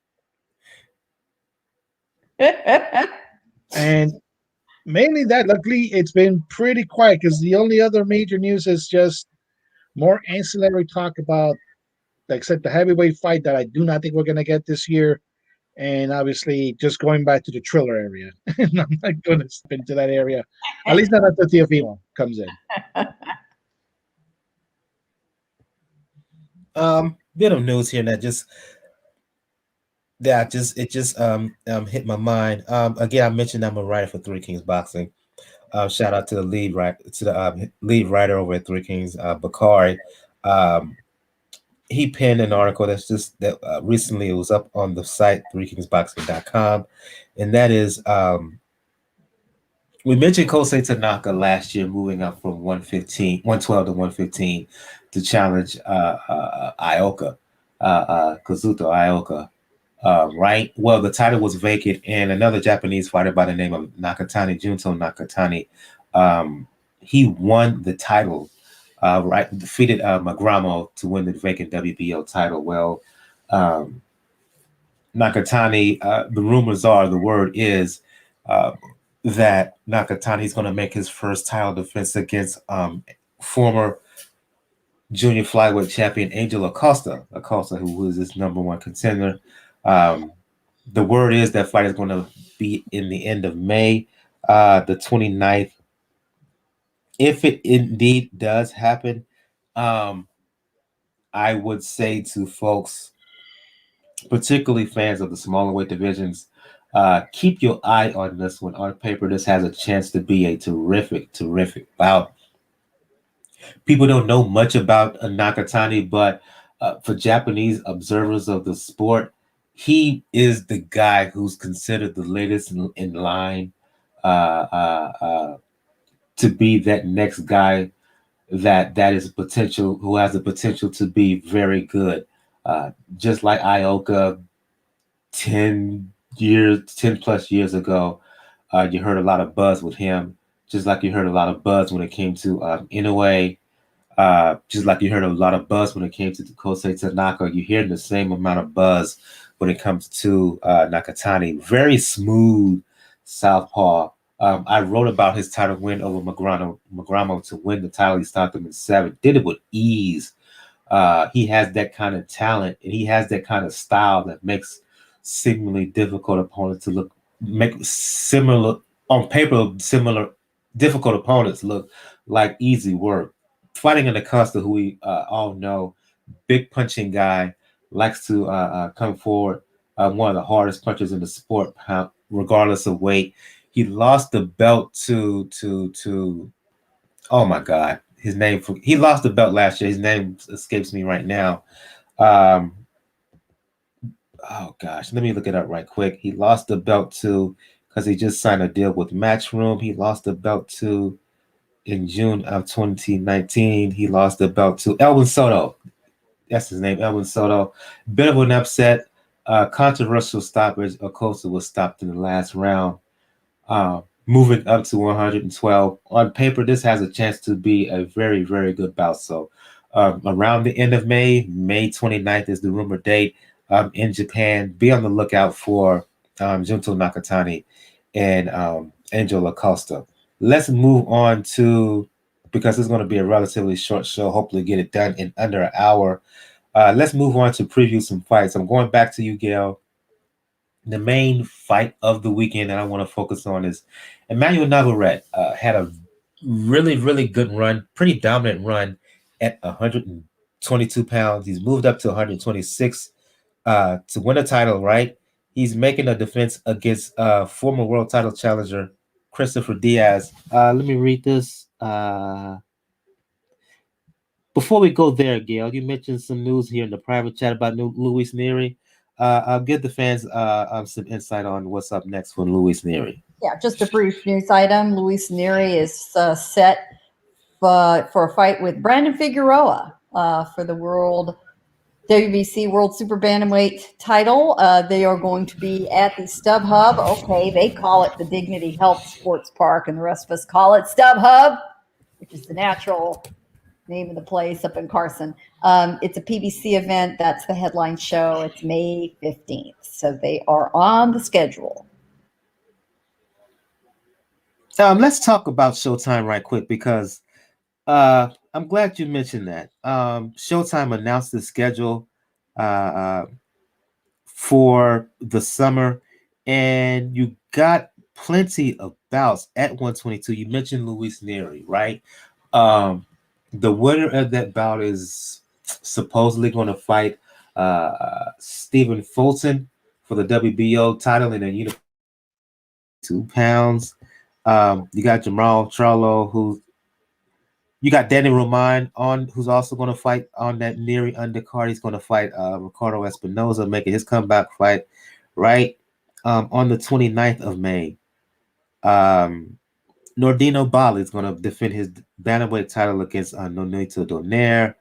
And mainly that, luckily, it's been pretty quiet because the only other major news is just more ancillary talk about, like I said, the heavyweight fight that I do not think we're going to get this year. And obviously, just going back to the Triller area. And I'm not going to step into that area, at least not until Teofimo comes in. Bit of news here that just hit my mind. Again, I mentioned I'm a writer for Three Kings Boxing. Shout out to the lead writer over at Three Kings, Bakari. He penned an article that recently it was up on the site threekingsboxing.com, and that is we mentioned Kosei Tanaka last year moving up from 112 to 115 to challenge Ioka, Kazuto Ioka. Right? Well, the title was vacant, and another Japanese fighter by the name of Nakatani, Junto Nakatani, he won the title, defeated Magramo to win the vacant WBO title. Well, Nakatani, the rumors are, the word is that Nakatani is going to make his first title defense against former junior flyweight champion Angel Acosta, who was his number one contender. The word is that fight is going to be in the end of May, the 29th. If it indeed does happen, I would say to folks, particularly fans of the smaller weight divisions, keep your eye on this one. On paper, this has a chance to be a terrific bout. People don't know much about Nakatani, but for Japanese observers of the sport, he is the guy who's considered the latest in line to be that next guy that is who has the potential to be very good. Just like Ioka 10 plus years ago, you heard a lot of buzz with him, just like you heard a lot of buzz when it came to Inoue. Just like you heard a lot of buzz when it came to Kosei Tanaka, you hear the same amount of buzz when it comes to Nakatani. Very smooth southpaw. I wrote about his title win over Magramo to win the title. He stopped him in 7. Did it with ease. He has that kind of talent, and he has that kind of style that makes seemingly difficult opponents to make similar on paper. Similar difficult opponents look like easy work. Fighting an Acosta, who we all know, big punching guy, likes to come forward. One of the hardest punchers in the sport, regardless of weight. He lost the belt to oh my God, his name. He lost the belt last year. His name escapes me right now. Oh gosh, let me look it up right quick. He lost the belt to, because he just signed a deal with Matchroom. He lost the belt to in June of 2019. He lost the belt to Elvin Soto. That's his name, Elvin Soto. Bit of an upset, controversial stoppage. Acosta was stopped in the last round. Moving up to 112. On paper, this has a chance to be a very, very good bout. So around the end of May 29th is the rumored date in Japan. Be on the lookout for Junto Nakatani and Angel Acosta. Let's move on to, because it's going to be a relatively short show, hopefully get it done in under an hour. Let's move on to preview some fights. I'm going back to you, Gail. The main fight of the weekend that I want to focus on is Emanuel Navarrete. Had a really, really good run, pretty dominant run at 122 pounds. He's moved up to 126 to win a title, right? He's making a defense against former world title challenger Christopher Diaz. Let me read this. Before we go there, Gail, you mentioned some news here in the private chat about Luis Neri. I'll give the fans some insight on what's up next for Luis Neri. Yeah, just a brief news item. Luis Neri is set for a fight with Brandon Figueroa for the WBC World Super Bantamweight title. They are going to be at the StubHub. Okay, they call it the Dignity Health Sports Park, and the rest of us call it StubHub, which is the natural name of the place up in Carson. It's a PBC event. That's the headline show. It's May 15th. So they are on the schedule. Let's talk about Showtime right quick because I'm glad you mentioned that. Showtime announced the schedule for the summer, and you got plenty of bouts at 122. You mentioned Luis Neri, right? The winner of that bout is supposedly going to fight Stephen Fulton for the WBO title in a unified 2 pounds. You got Jamal Charlo, you got Danny Roman who's also going to fight on that Neri undercard. He's going to fight Ricardo Espinoza, making his comeback fight, right? On the 29th of May. Nordino Bali is going to defend his bantamweight title against Nonito Donaire.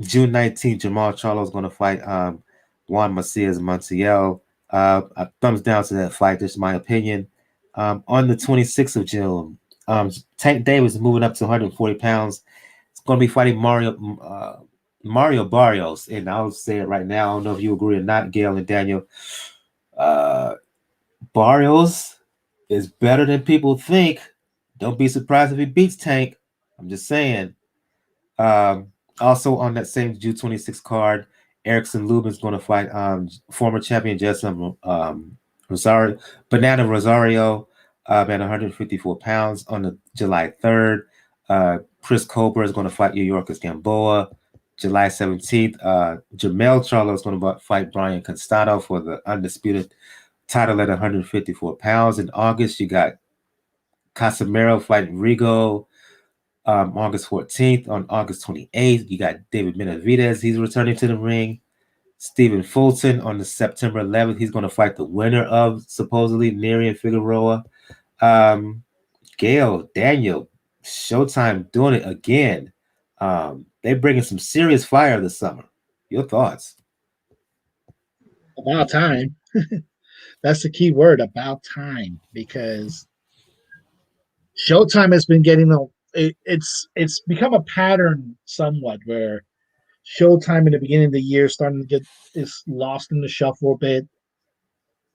June 19th, Jamal Charlo is going to fight Juan Macias Montiel. A thumbs down to that fight, just my opinion. On the 26th of June, Tank Davis is moving up to 140 pounds. It's going to be fighting Mario Barrios, and I'll say it right now. I don't know if you agree or not, Gail and Daniel. Barrios is better than people think. Don't be surprised if he beats Tank. I'm just saying. Also on that same June 26 card, Erickson Lubin's going to fight former champion Jessamine Rosario, Banana Rosario at 154 pounds on the July 3rd. Chris Colbert is going to fight Yorkis Gamboa. July 17th, Jamel Charlo is going to fight Brian Constantino for the undisputed title at 154 pounds. In August, you got Casimiro fighting Rigo. August 14th. On August 28th, you got David Benavidez. He's returning to the ring. Stephen Fulton on the September 11th. He's going to fight the winner of supposedly Neri and Figueroa. Gail, Daniel, Showtime doing it again. They're bringing some serious fire this summer. Your thoughts? About time. That's the key word, about time, because Showtime has been getting it's become a pattern somewhat where Showtime in the beginning of the year starting to get is lost in the shuffle a bit,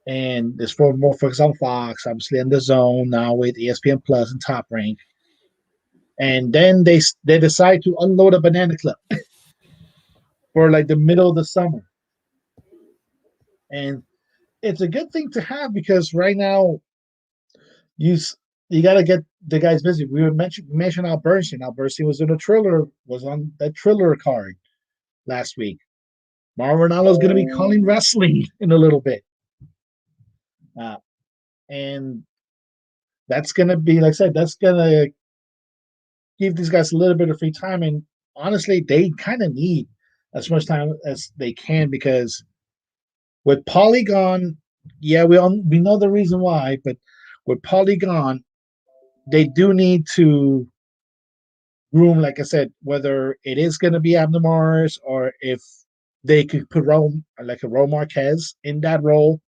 and there's more focus on Fox, obviously in the Zone now with ESPN Plus and Top Rank, and then they decide to unload a banana clip for like the middle of the summer, and it's a good thing to have because right now you got to get the guys busy. We mentioned Al Bernstein. Al Bernstein was on that Triller card last week. Mauro Ranallo is going to be calling wrestling in a little bit. And that's going to be, like I said, that's going to give these guys a little bit of free time. And honestly, they kind of need as much time as they can because with Polygon, yeah, we know the reason why, but with Polygon, they do need to groom, like I said, whether it is going to be Abner Morris or if they could put like a Ro Marquez in that role.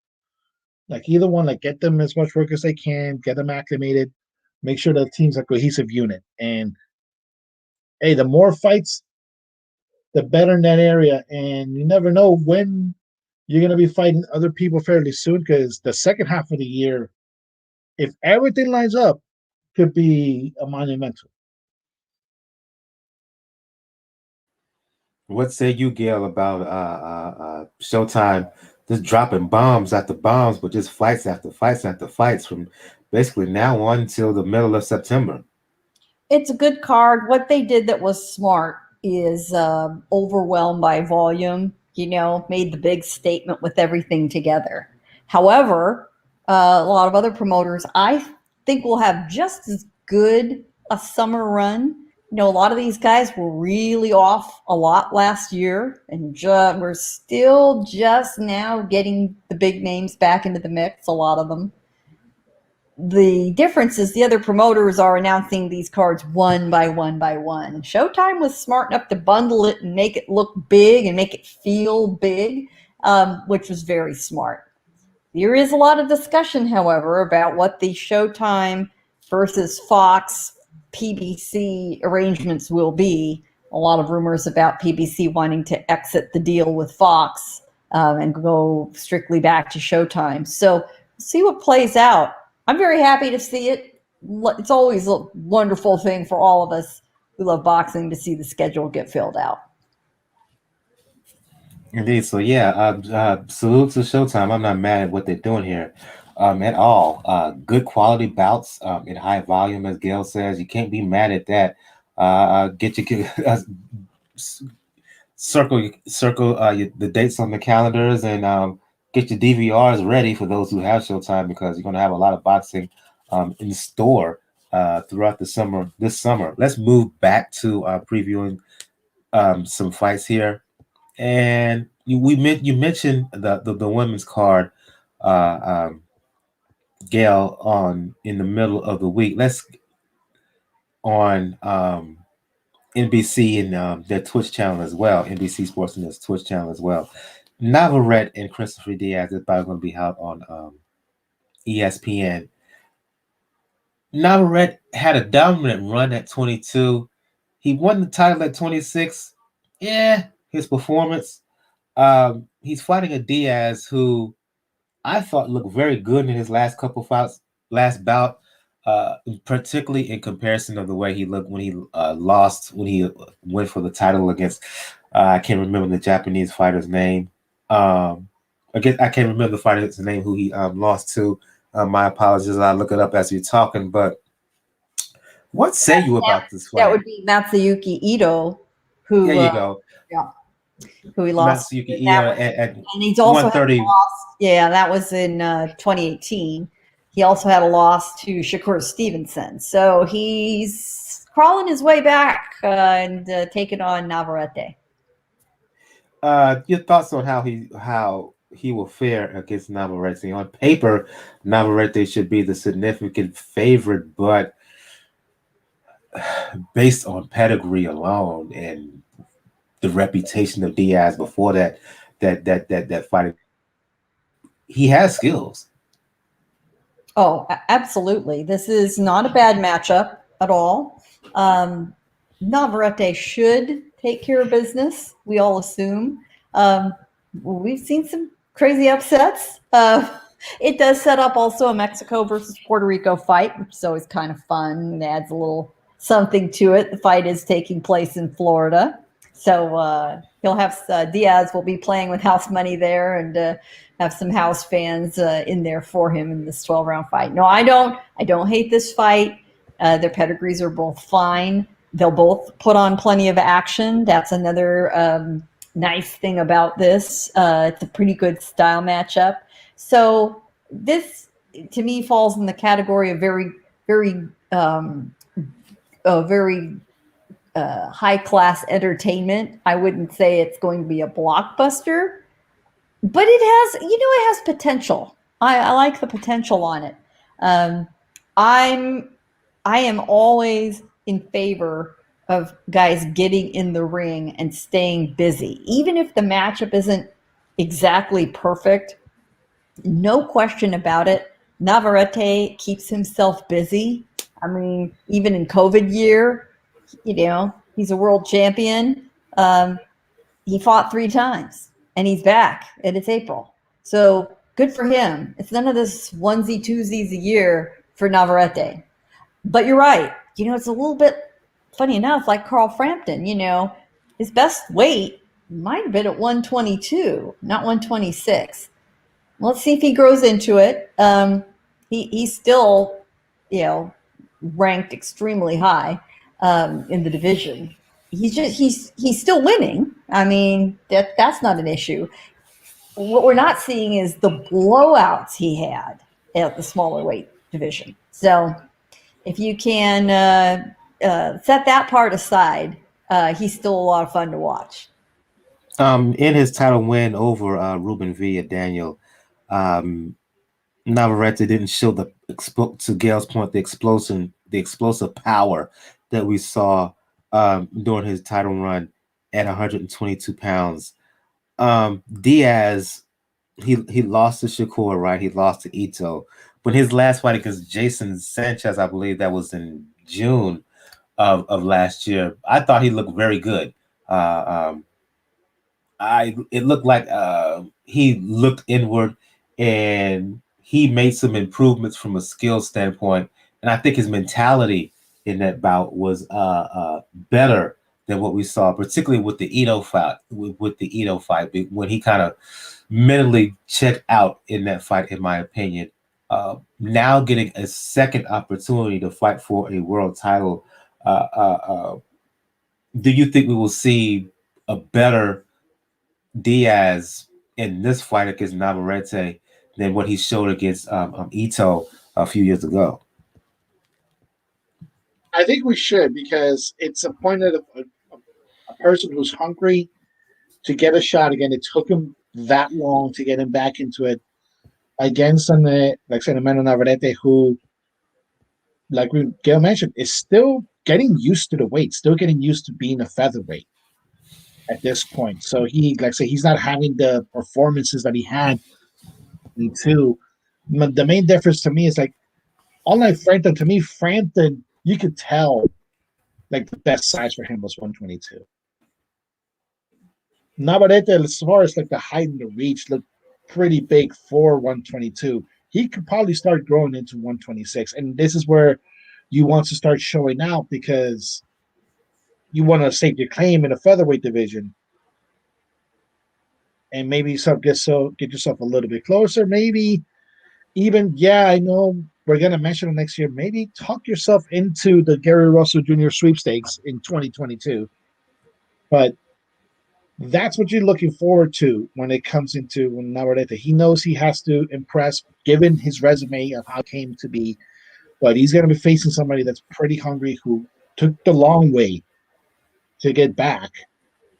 Like either one, like get them as much work as they can, get them acclimated, make sure the team's a cohesive unit. And hey, the more fights, the better in that area. And you never know when you're going to be fighting other people fairly soon because the second half of the year, if everything lines up, could be a monumental. What say you, Gail, about Showtime just dropping bombs after bombs, but just fights after fights after fights from basically now on until the middle of September? It's a good card. What they did that was smart is overwhelmed by volume. made the big statement with everything together. However, a lot of other promoters, I think, will have just as good a summer run. A lot of these guys were really off a lot last year, and we're still just now getting the big names back into the mix, a lot of them. The difference is the other promoters are announcing these cards one by one by one. Showtime was smart enough to bundle it and make it look big and make it feel big, which was very smart. There is a lot of discussion, however, about what the Showtime versus Fox PBC arrangements will be. A lot of rumors about PBC wanting to exit the deal with Fox and go strictly back to Showtime. So see what plays out. I'm very happy to see it. It's always a wonderful thing for all of us who love boxing to see the schedule get filled out. Indeed. So yeah, salute to Showtime. I'm not mad at what they're doing here at all. Good quality bouts in high volume, as Gail says. You can't be mad at that. Get your circle the dates on the calendars and get your DVRs ready for those who have Showtime, because you're going to have a lot of boxing in store throughout the summer. This summer, let's move back to previewing some fights here. And you mentioned the women's card, Gail, on in the middle of the week. Let's on NBC and their Twitch channel as well. NBC Sports and their Twitch channel as well. Navarrete and Christopher Diaz is probably going to be out on ESPN. Navarrete had a dominant run at 22. He won the title at 26. Yeah, his performance. He's fighting a Diaz who I thought looked very good in his last couple fights, last bout, particularly in comparison of the way he looked when he lost, when he went for the title against, I can't remember the Japanese fighter's name. I can't remember the fighter's name who he lost to. My apologies, I'll look it up as you're talking, but what say you about this fight? That would be Matsuyuki Ito, who there you go. Yeah. Who he lost. Matsuyuki Ito at and he's also 130. had a loss. Yeah, that was in 2018. He also had a loss to Shakur Stevenson. So he's crawling his way back and taking on Navarrete. Your thoughts on how he will fare against Navarrete? On paper, Navarrete should be the significant favorite, but based on pedigree alone and the reputation of Diaz before that fight, he has skills. Oh, absolutely. This is not a bad matchup at all. Navarrete should take care of business, we all assume. We've seen some crazy upsets. It does set up also a Mexico versus Puerto Rico fight, which is always kind of fun. It adds a little something to it. The fight is taking place in Florida. So he'll have Diaz will be playing with house money there and have some house fans in there for him in this 12-round fight. No, I don't hate this fight. Their pedigrees are both fine. They'll both put on plenty of action. That's another nice thing about this. It's a pretty good style matchup. So this, to me, falls in the category of very, very, very high-class entertainment. I wouldn't say it's going to be a blockbuster, but it has potential. I like the potential on it. I am always in favor of guys getting in the ring and staying busy, even if the matchup isn't exactly perfect. No question about it. Navarrete keeps himself busy. I mean, even in COVID year, he's a world champion. He fought 3 times and he's back, and it's April. So good for him. It's none of this onesie twosies a year for Navarrete. But you're right. It's a little bit funny enough, like Carl Frampton, his best weight might have been at 122, not 126. Let's see if he grows into it. He's still, ranked extremely high in the division. he's still winning. I mean, that's not an issue. What we're not seeing is the blowouts he had at the smaller weight division. So if you can set that part aside, he's still a lot of fun to watch. In his title win over Ruben Villa Daniel, um, Navarrete didn't show to Gail's point, the explosive power that we saw during his title run at 122 pounds. Diaz, he lost to Shakur, right? He lost to Ito. But his last fight against Jason Sanchez, I believe that was in June of last year, I thought he looked very good. It looked like he looked inward and he made some improvements from a skill standpoint. And I think his mentality in that bout was better than what we saw, particularly with the Ito fight. With the Ito fight, when he kind of mentally checked out in that fight, in my opinion. Now getting a second opportunity to fight for a world title, do you think we will see a better Diaz in this fight against Navarrete than what he showed against Ito a few years ago? I think we should, because it's a point of a person who's hungry to get a shot again. It took him that long to get him back into it against like I said, Emanuel Navarrete, who, like Gail mentioned, is still getting used to the weight, still getting used to being a featherweight at this point. So he, like I say, he's not having the performances that he had. Me too. The main difference to me is like, unlike Frampton, to me, Frampton, you could tell like the best size for him was 122. Navarrete, as far as like the height and the reach, looked pretty big for 122. He could probably start growing into 126. And this is where you want to start showing out, because you want to stake your claim in a featherweight division. And maybe get yourself a little bit closer. Maybe even, yeah, I know we're going to mention it next year. Maybe talk yourself into the Gary Russell Jr. sweepstakes in 2022. But that's what you're looking forward to when it comes into Navarrete. He knows he has to impress, given his resume of how it came to be. But he's going to be facing somebody that's pretty hungry, who took the long way to get back.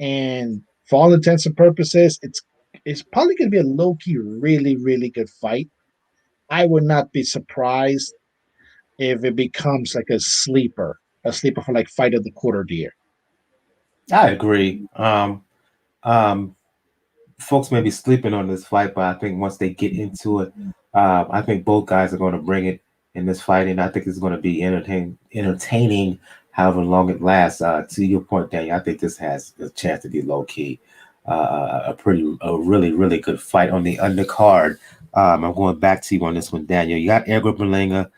And for all intents and purposes, it's probably going to be a low-key, really, really good fight. I would not be surprised if it becomes like a sleeper for like fight of the quarter year. I agree. Folks may be sleeping on this fight, but I think once they get into it, I think both guys are going to bring it in this fight, and I think it's going to be entertaining, however long it lasts. To your point, Daniel, I think this has a chance to be low key, a really, really good fight on the undercard. I'm going back to you on this one, Daniel. You got Edgar Berlanga,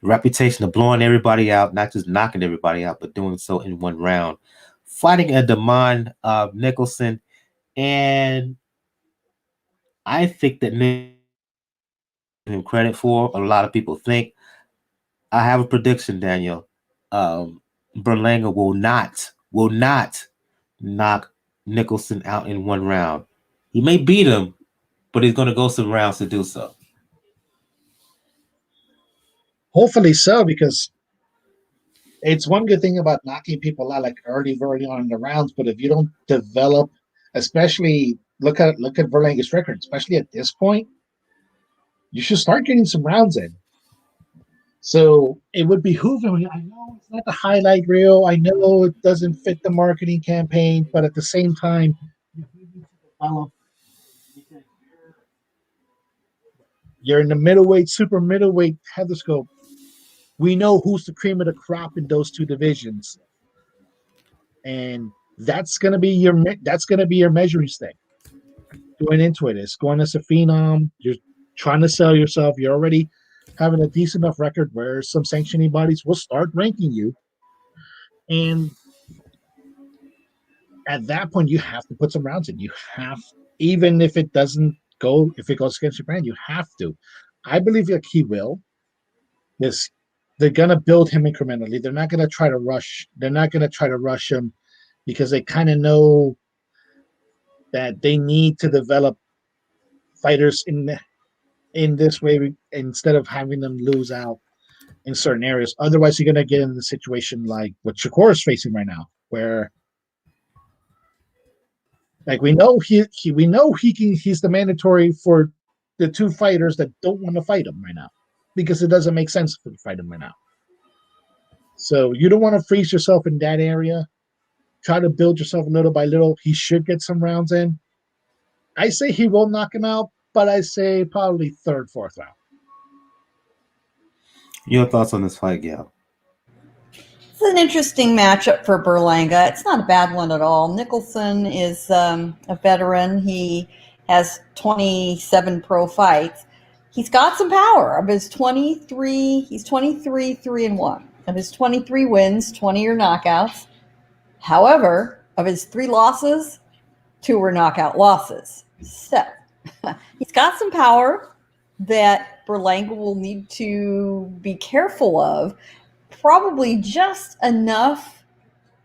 reputation of blowing everybody out, not just knocking everybody out, but doing so in one round. Fighting a Damon Nicholson, and I think that him credit for. A lot of people think. I have a prediction, Daniel. Berlanga will not knock Nicholson out in one round. He may beat him, but he's going to go some rounds to do so. Hopefully so, because it's one good thing about knocking people out like early on in the rounds. But if you don't develop, especially look at Berlanga's record, especially at this point, you should start getting some rounds in. So it would behoove him. I know it's not the highlight reel. I know it doesn't fit the marketing campaign, but at the same time, you need to develop, because you're in the middleweight, super middleweight heatherscope. We know who's the cream of the crop in those two divisions, and that's gonna be your measuring stick going into it. It's going as a phenom. You're trying to sell yourself. You're already having a decent enough record where some sanctioning bodies will start ranking you. And at that point, you have to put some rounds in. You have, even if it doesn't go, if it goes against your brand, you have to. I believe like he will. This they're gonna build him incrementally. They're not gonna try to rush. They're not gonna try to rush him because they kind of know that they need to develop fighters in this way instead of having them lose out in certain areas. Otherwise, you're gonna get in the situation like what Shakur is facing right now, where like we know he's the mandatory for the two fighters that don't want to fight him right now because it doesn't make sense to fight him right now. So you don't want to freeze yourself in that area. Try to build yourself little by little. He should get some rounds in. I say he will knock him out, but I say probably third, fourth round. Your thoughts on this fight, Gail? It's an interesting matchup for Berlanga. It's not a bad one at all. Nicholson is a veteran. He has 27 pro fights. He's got some power. Of his 23, he's 23, 3-1. Of his 23 wins, 20 are knockouts. However, of his 3 losses, 2 were knockout losses. So he's got some power that Berlanga will need to be careful of. Probably just enough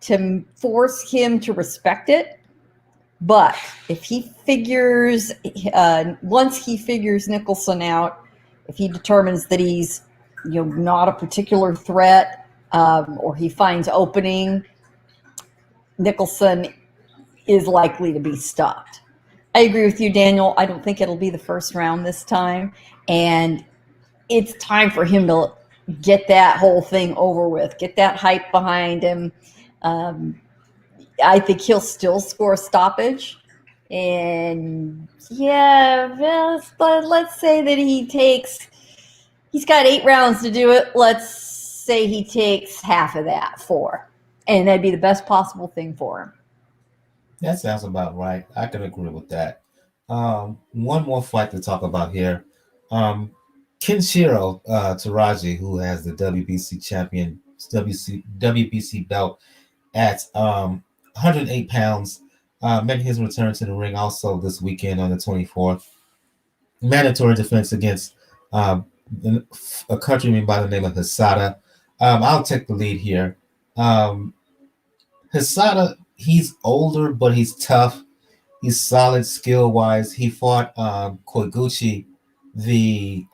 to force him to respect it. But if he figures, once he figures Nicholson out, if he determines that he's not a particular threat, or he finds opening, Nicholson is likely to be stopped. I agree with you, Daniel. I don't think it'll be the first round this time. And it's time for him to get that whole thing over with, get that hype behind him. I think he'll still score stoppage. And but let's say that he's got 8 rounds to do it. Let's say he takes half of that, 4. And that'd be the best possible thing for him. That sounds about right. I can agree with that. One more fight to talk about here. Kenshiro Teraji, who has the WBC belt at 108 pounds, making his return to the ring also this weekend on the 24th. Mandatory defense against a countryman by the name of Hisada. I'll take the lead here. Hisada, he's older, but he's tough. He's solid skill-wise. He fought Koiguchi, the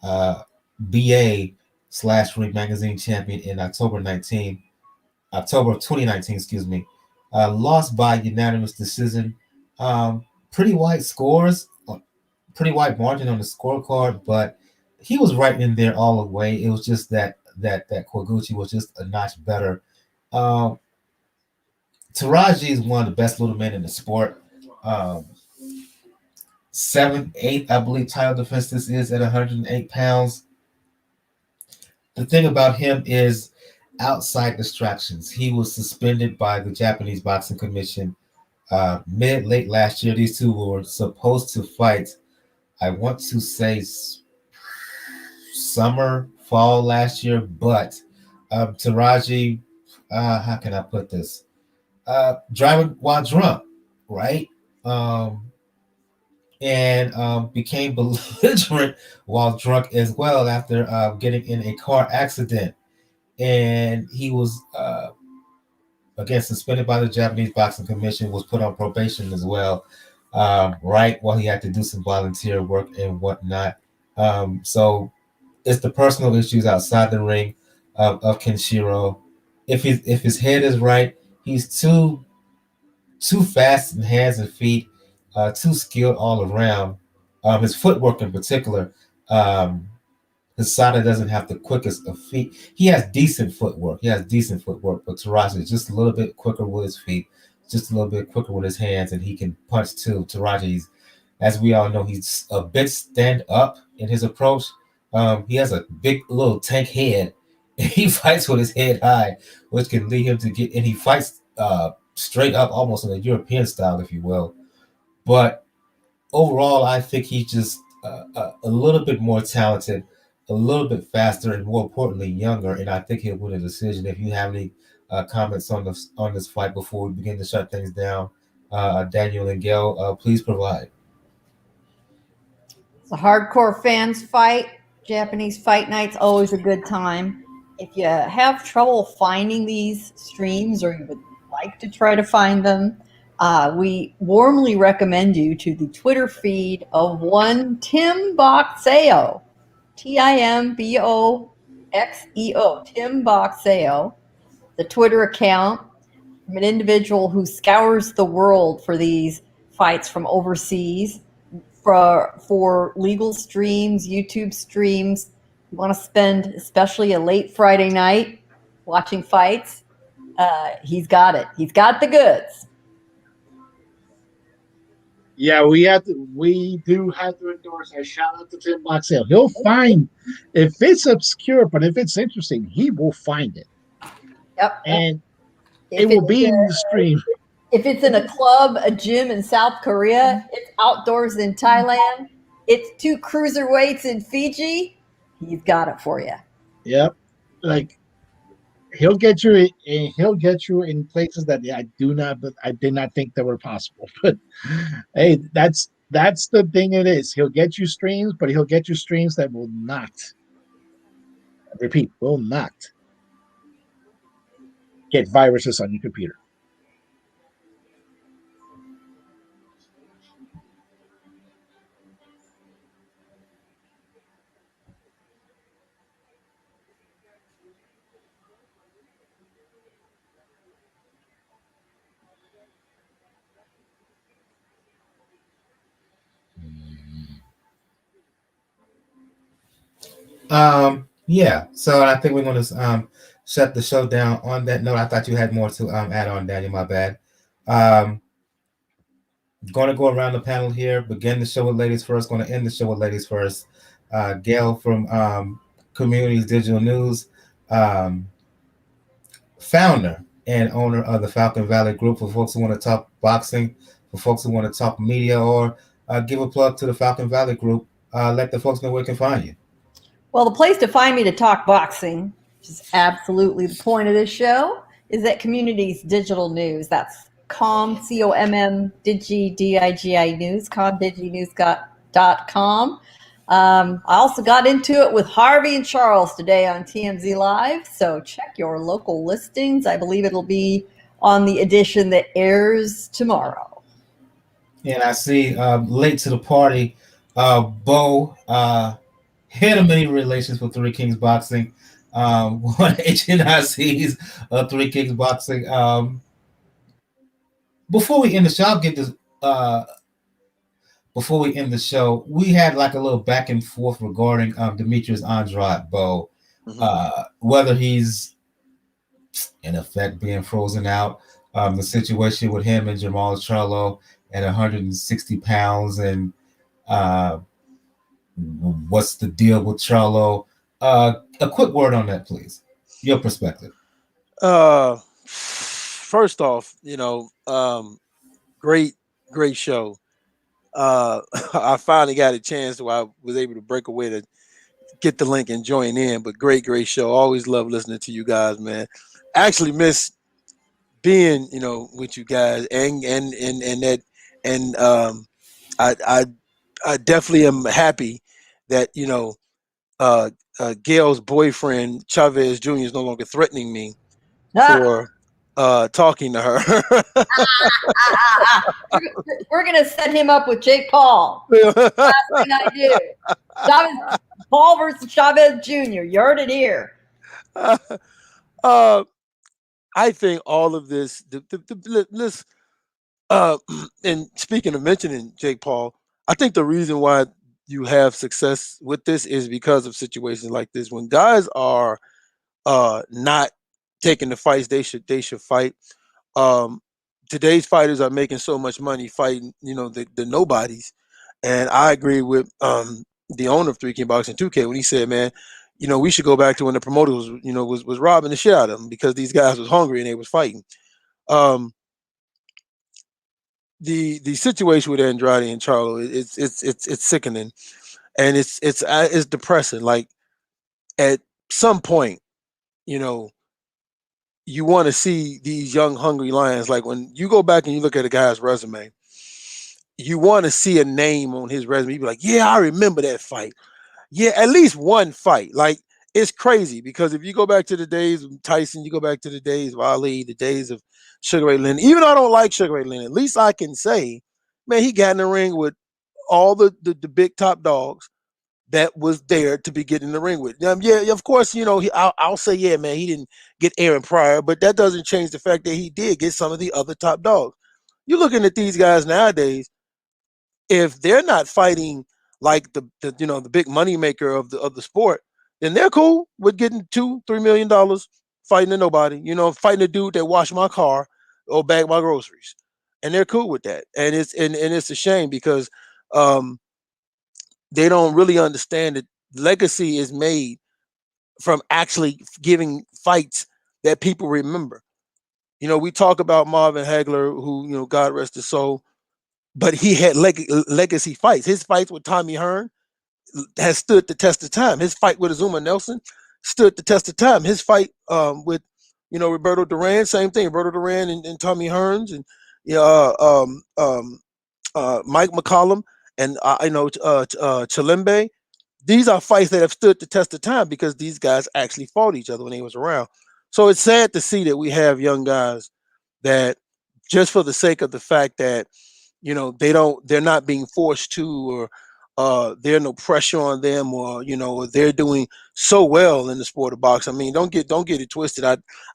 BA/Ring Magazine champion in October of 2019, excuse me. Lost by unanimous decision. Pretty wide scores, pretty wide margin on the scorecard, but he was right in there all the way. It was just that Koiguchi was just a notch better. Teraji is one of the best little men in the sport. 7-8, I believe, title defense this is at 108 pounds. The thing about him is outside distractions. He was suspended by the Japanese Boxing Commission late last year. These two were supposed to fight, I want to say fall last year, but Teraji, how can I put this? Driving while drunk, right? And became belligerent while drunk as well after getting in a car accident. And he was, again, suspended by the Japanese Boxing Commission, was put on probation as well, right? While he had to do some volunteer work and whatnot. So it's the personal issues outside the ring of Kenshiro. If his head is right, he's too fast in hands and feet, too skilled all around. His footwork in particular, Hisada doesn't have the quickest of feet. He has decent footwork. But Teraji is just a little bit quicker with his feet, just a little bit quicker with his hands, and he can punch too. Teraji's, as we all know, he's a bit stand up in his approach. He has a big little tank head, and he fights with his head high, which can lead him to get, and he fights straight up, almost in a European style, if you will. But overall, I think he's just a little bit more talented, a little bit faster, and more importantly, younger. And I think he'll win a decision. If you have any comments on this fight before we begin to shut things down, Daniel and Gail, please provide. It's a hardcore fans fight. Japanese fight night's always a good time. If you have trouble finding these streams or you would like to try to find them, we warmly recommend you to the Twitter feed of one Tim Boxeo, Timboxeo, Tim Boxeo, the Twitter account from an individual who scours the world for these fights from overseas, for legal streams, YouTube streams. You want to spend especially a late Friday night watching fights, he's got it. He's got the goods. Yeah, we do have to endorse a shout out to Tim Boxell. He'll find if it's obscure, but if it's interesting, he will find it. Yep. And it will be in the stream. If it's in a club, a gym in South Korea, it's outdoors in Thailand, it's 2 cruiserweights in Fiji, he's got it for you. Yep. Like he'll get you in places that I did not think that were possible. But hey, that's the thing it is. He'll get you streams, but he'll get you streams that will not get viruses on your computer. Yeah. So I think we're going to shut the show down on that note. I thought you had more to add on, Daniel. My bad. Going to go around the panel here. Begin the show with ladies first. Going to end the show with ladies first. Gail from Communities Digital News, founder and owner of the Falcon Valley Group. For folks who want to talk boxing, for folks who want to talk media, or give a plug to the Falcon Valley Group, let the folks know where they can find you. Well, the place to find me to talk boxing, which is absolutely the point of this show, is at Communities Digital News. That's COM, C-O-M-M, Digi, D-I-G-I News, comdiginews.com. I also got into it with Harvey and Charles today on TMZ Live, so check your local listings. I believe it'll be on the edition that airs tomorrow. And I see late to the party, Bo, head of many relations for Three Kings Boxing, one of HNIC's Three Kings Boxing. Before we end the show, I'll get this. Before we end the show, we had like a little back and forth regarding Demetrius Andrade, Bo, whether he's in effect being frozen out, the situation with him and Jamal Charlo at 160 pounds, and what's the deal with Charlo? A quick word on that, please. Your perspective. First off, great show. I finally got a chance to I was able to break away to get the link and join in, but great show. Always love listening to you guys, man. Actually miss being, with you guys and I definitely am happy that, Gail's boyfriend Chavez Jr. is no longer threatening me for talking to her. We're gonna set him up with Jake Paul. Last thing I do. Paul versus Chavez Jr. You heard it here. I think all of this, and speaking of mentioning Jake Paul, I think the reason why you have success with this is because of situations like this. When guys are not taking the fights they should fight. Today's fighters are making so much money fighting, the nobodies. And I agree with the owner of 3K Boxing 2K when he said, man, we should go back to when the promoters was robbing the shit out of them because these guys was hungry and they was fighting. The situation with Andrade and Charlo, it's sickening, and it's depressing. Like at some point, you want to see these young hungry lions. Like when you go back and you look at a guy's resume, you want to see a name on his resume. You be like, yeah, I remember that fight. Yeah, at least one fight. Like it's crazy because if you go back to the days of Tyson, you go back to the days of Ali, the days of Sugar Ray Leonard. Even though I don't like Sugar Ray Leonard, at least I can say, man, he got in the ring with all the big top dogs that was there to be getting in the ring with. Yeah, of course, I'll say, yeah, man, he didn't get Aaron Pryor, but that doesn't change the fact that he did get some of the other top dogs. You're looking at these guys nowadays, if they're not fighting like the big money maker of the sport, then they're cool with getting $2-3 million fighting a nobody, fighting a dude that washed my car or bagged my groceries. And they're cool with that. And it's a shame because they don't really understand that legacy is made from actually giving fights that people remember. We talk about Marvin Hagler, who, God rest his soul, but he had legacy fights. His fights with Tommy Hearn has stood the test of time. His fight with Azuma Nelson stood the test of time. His fight with, Roberto Duran, same thing. Roberto Duran and Tommy Hearns and Mike McCollum and Chilembe. These are fights that have stood the test of time because these guys actually fought each other when they was around. So it's sad to see that we have young guys that just for the sake of the fact that they're not being forced to, or there's no pressure on them, or they're doing so well in the sport of boxing. I mean, don't get it twisted.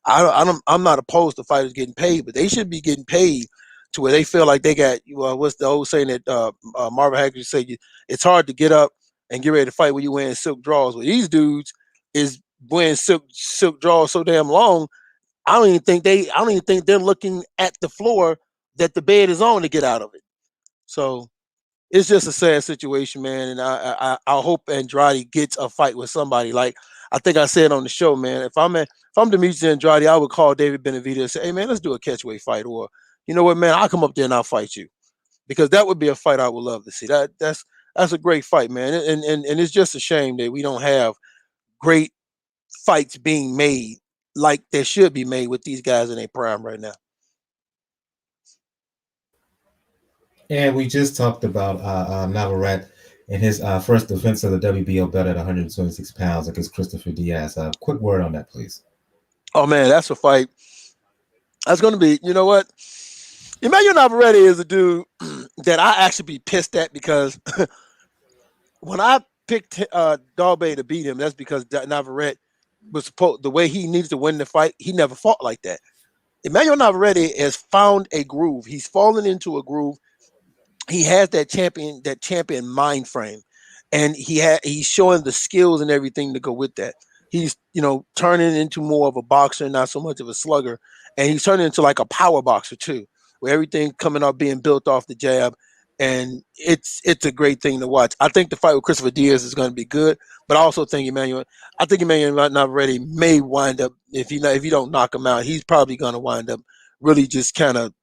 I'm not opposed to fighters getting paid, but they should be getting paid to where they feel like they got, what's the old saying that Marvin Hagler said, it's hard to get up and get ready to fight when you're wearing silk drawers. Well, these dudes is wearing silk drawers so damn long, I don't even think they're looking at the floor that the bed is on to get out of it. So it's just a sad situation, man. And I hope Andrade gets a fight with somebody. Like I think I said on the show, man. If I'm Demetrius Andrade, I would call David Benavidez and say, hey man, let's do a catchweight fight. Or you know what, man, I'll come up there and I'll fight you. Because that would be a fight I would love to see. That's a great fight, man. And it's just a shame that we don't have great fights being made like they should be made with these guys in their prime right now. And we just talked about Navarrete in his first defense of the WBO belt at 126 pounds against Christopher Diaz. Quick word on that, please. Oh, man, that's a fight. That's going to be, you know what? Emanuel Navarrete is a dude that I actually be pissed at because when I picked Dalbay to beat him, that's because Navarrete was supposed, the way he needs to win the fight, he never fought like that. Emanuel Navarrete has found a groove. He's fallen into a groove. He has that champion mind frame, and he's showing the skills and everything to go with that. He's turning into more of a boxer, not so much of a slugger, and he's turning into like a power boxer too, where everything coming up being built off the jab, and it's a great thing to watch. I think the fight with Christopher Diaz is going to be good, but I also think Emanuel Navarrete may wind up, if you don't knock him out, he's probably going to wind up really just kind of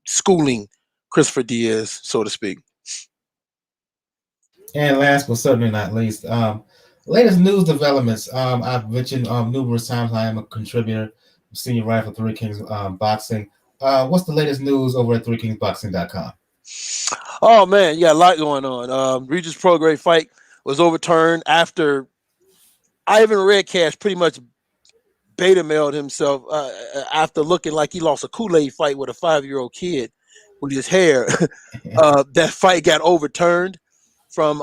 schooling Christopher Diaz, so to speak. And last but certainly not least, latest news developments. I've mentioned numerous times I am a contributor, senior writer for Three Kings Boxing. What's the latest news over at threekingsboxing.com? Oh man, you got a lot going on. Regis Prograis fight was overturned after Ivan Redkach pretty much beta mailed himself after looking like he lost a Kool-Aid fight with a 5-year-old kid with his hair. That fight got overturned from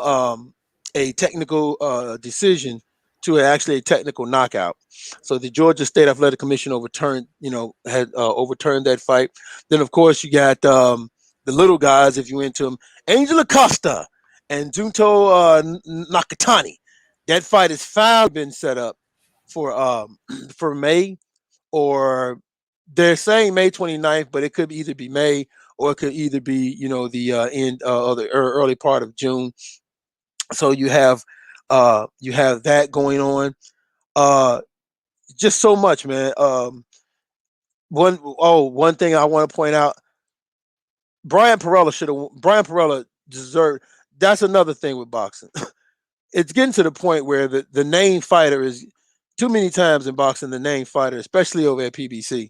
a technical decision to actually a technical knockout. So the Georgia State Athletic Commission overturned that fight. Then of course you got the little guys, if you into them, Angel Acosta and Junto Nakatani. That fight has finally been set up for May, or they're saying May 29th, but it could either be May or it could either be the end or the early part of June. So you have that going on. Just so much, man. One thing I want to point out: Bryant Parrella deserved. That's another thing with boxing. It's getting to the point where the name fighter is too many times in boxing. The name fighter, especially over at PBC,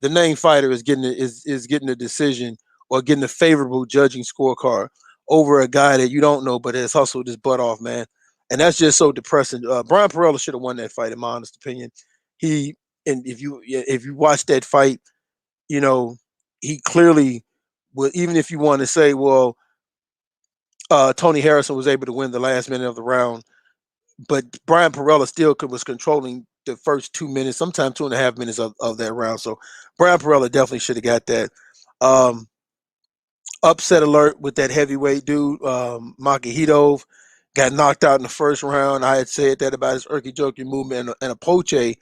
the name fighter is getting a decision or getting a favorable judging scorecard over a guy that you don't know but has hustled his butt off, man. and that's just so depressing. Brian Parrella should have won that fight, in my honest opinion. And if you watch that fight, you know, he clearly, well, even if you want to say, well, Tony Harrison was able to win the last minute of the round, but Brian Parrella still was controlling the first 2 minutes, sometimes 2.5 minutes of that round. So Brian Parrella definitely should have got that. Upset alert with that heavyweight dude, Makahidov, got knocked out in the first round. I had said that about his Erky Jokey movement, and a Poche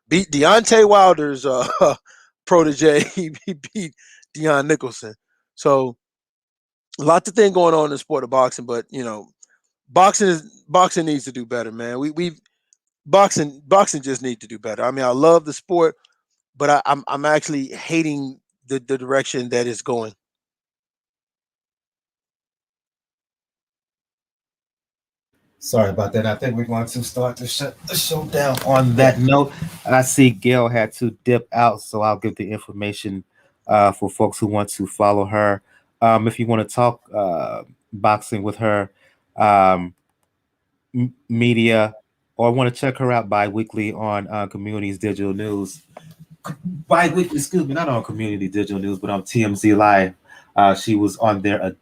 beat Deontay Wilder's protege. He beat Deion Nicholson. So lots of things going on in the sport of boxing, but you know, boxing needs to do better, man. We boxing just needs to do better. I mean, I love the sport, but I'm actually hating the direction that it's going. Sorry about that. I think we're going to start to shut the show down on that note. I see Gail had to dip out, so I'll give the information for folks who want to follow her. If you want to talk boxing with her, media, or want to check her out bi-weekly on Community's Digital News. Bi-weekly, excuse me, not on Community Digital News, but on TMZ Live. She was on there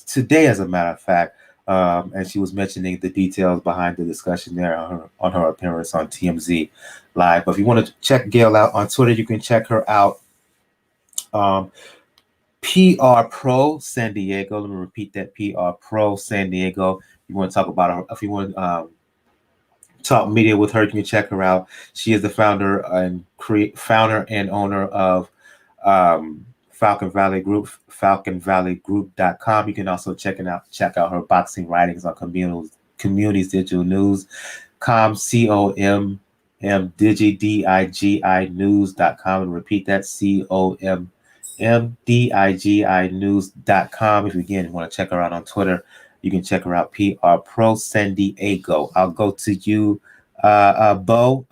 today, as a matter of fact. And she was mentioning the details behind the discussion there on her appearance on TMZ Live. But if you want to check Gail out on Twitter, you can check her out. PR Pro San Diego. Let me repeat that. PR Pro San Diego. If you want to talk about her, if you want to talk media with her, you can check her out. She is the founder and owner of Falcon Valley Group, FalconValleyGroup.com. You can also check out her boxing writings on Communities Digital News, COMM DIGI News.com, and repeat that, COMM DIGI News.com. If you again want to check her out on Twitter, you can check her out, PR Pro San Diego. I'll go to you, Bo.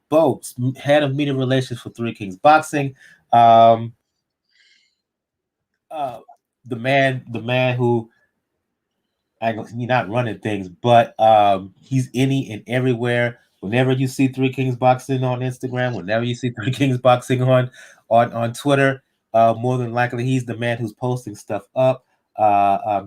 Bo, head of media relations for Three Kings Boxing. The man who, he's not running things, but he's any and everywhere. Whenever you see Three Kings Boxing on Instagram, whenever you see Three Kings Boxing on Twitter, more than likely he's the man who's posting stuff up,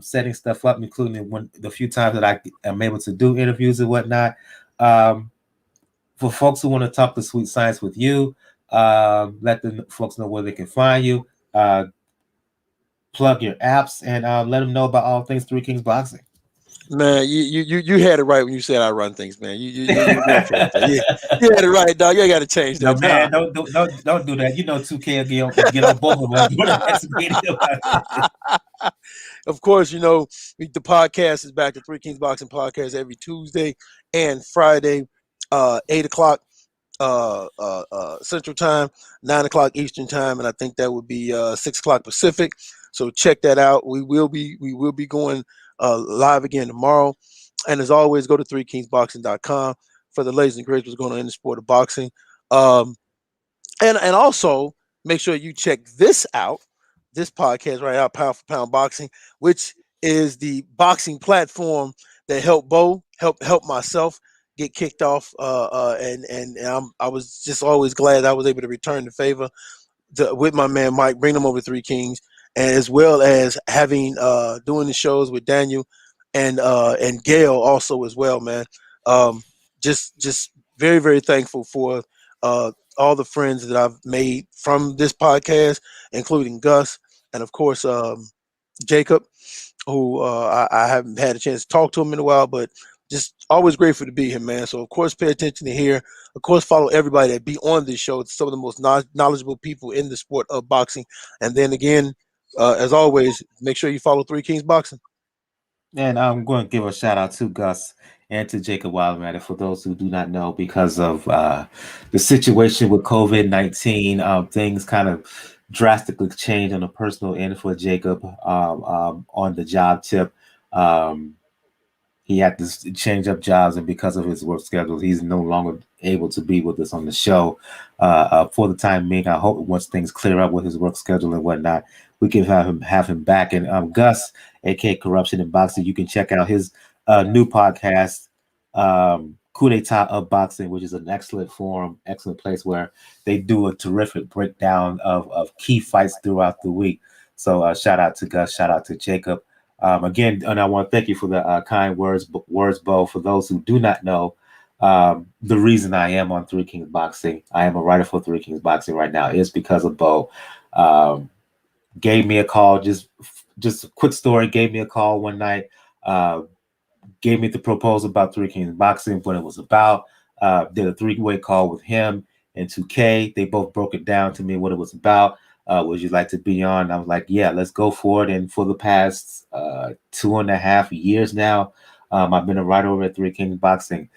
setting stuff up, including the few times that I am able to do interviews and whatnot. For folks who want to talk the sweet science with you, let the folks know where they can find you. Plug your apps and let them know about all things Three Kings Boxing. Man, you had it right when you said I run things, man. You had it right, dog. You got to change that. No, man, don't do that. You know, 2K will get on both of us. Of course, you know, the podcast is back, to Three Kings Boxing Podcast, every Tuesday and Friday, 8 o'clock Central Time, 9 o'clock Eastern Time, and I think that would be 6 o'clock Pacific. So check that out. We will be going live again tomorrow. And as always, go to threekingsboxing.com for the latest and greatest what's going on in the sport of boxing. And also make sure you check this out, this podcast right out, Pound for Pound Boxing, which is the boxing platform that helped Bo, help myself get kicked off. And I was just always glad I was able to return the favor with my man Mike, bring them over Three Kings, and as well as having doing the shows with Daniel and Gail also as well, man. Just very, very thankful for all the friends that I've made from this podcast, including Gus and of course Jacob, who I haven't had a chance to talk to him in a while, but just always grateful to be here, man. So of course, pay attention to here. Of course, follow everybody that be on this show. It's some of the most knowledgeable people in the sport of boxing. And then again, as always, make sure you follow Three Kings Boxing. And I'm going to give a shout out to Gus and to Jacob Wildmatter, for those who do not know, because of the situation with COVID-19, things kind of drastically changed on a personal end for Jacob on the job tip. He had to change up jobs, and because of his work schedule, he's no longer able to be with us on the show for the time being. I hope once things clear up with his work schedule and whatnot, we can have him back. And Gus, aka Corruption in Boxing, you can check out his a new podcast, Coup d'etat of Boxing, which is an excellent forum, excellent place where they do a terrific breakdown of key fights throughout the week. So shout out to Gus, shout out to Jacob. Again, and I want to thank you for the kind words, Bo. For those who do not know, the reason I am on Three Kings Boxing, I am a writer for Three Kings Boxing right now, is because of Bo. Gave me a call, just a quick story. Gave me a call one night. Gave me the proposal about Three Kings Boxing, what it was about. Did a three-way call with him and 2K. They both broke it down to me what it was about. Would you like to be on? I was like, yeah, let's go for it. And for the past 2.5 years now, I've been a writer over at Three Kings Boxing.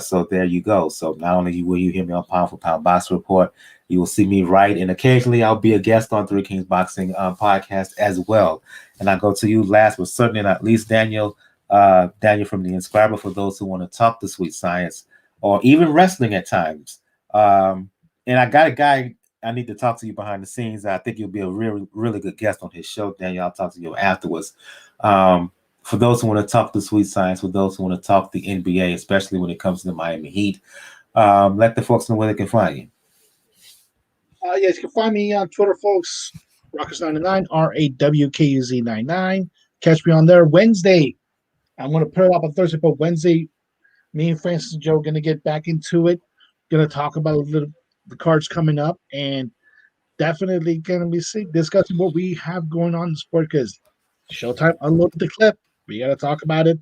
So there you go. So not only will you hear me on Pound for Pound Box Report, you will see me write, and occasionally I'll be a guest on Three Kings Boxing podcast as well. And I go to you last, but certainly not least, Daniel. Daniel from the Inscriber, for those who want to talk the sweet science or even wrestling at times. And I got a guy I need to talk to you behind the scenes. I think you'll be a really, really good guest on his show, Daniel. I'll talk to you afterwards. For those who want to talk the sweet science, for those who want to talk the NBA, especially when it comes to the Miami Heat, let the folks know where they can find you. Yes, you can find me on Twitter, folks. Rawkus99, RAWKUZ99. Catch me on there Wednesday. I'm going to put it up on Thursday, but Wednesday, me and Francis and Joe are going to get back into it. Going to talk about the cards coming up, and definitely going to be discussing what we have going on in the sport, because Showtime unloaded the clip. We got to talk about it,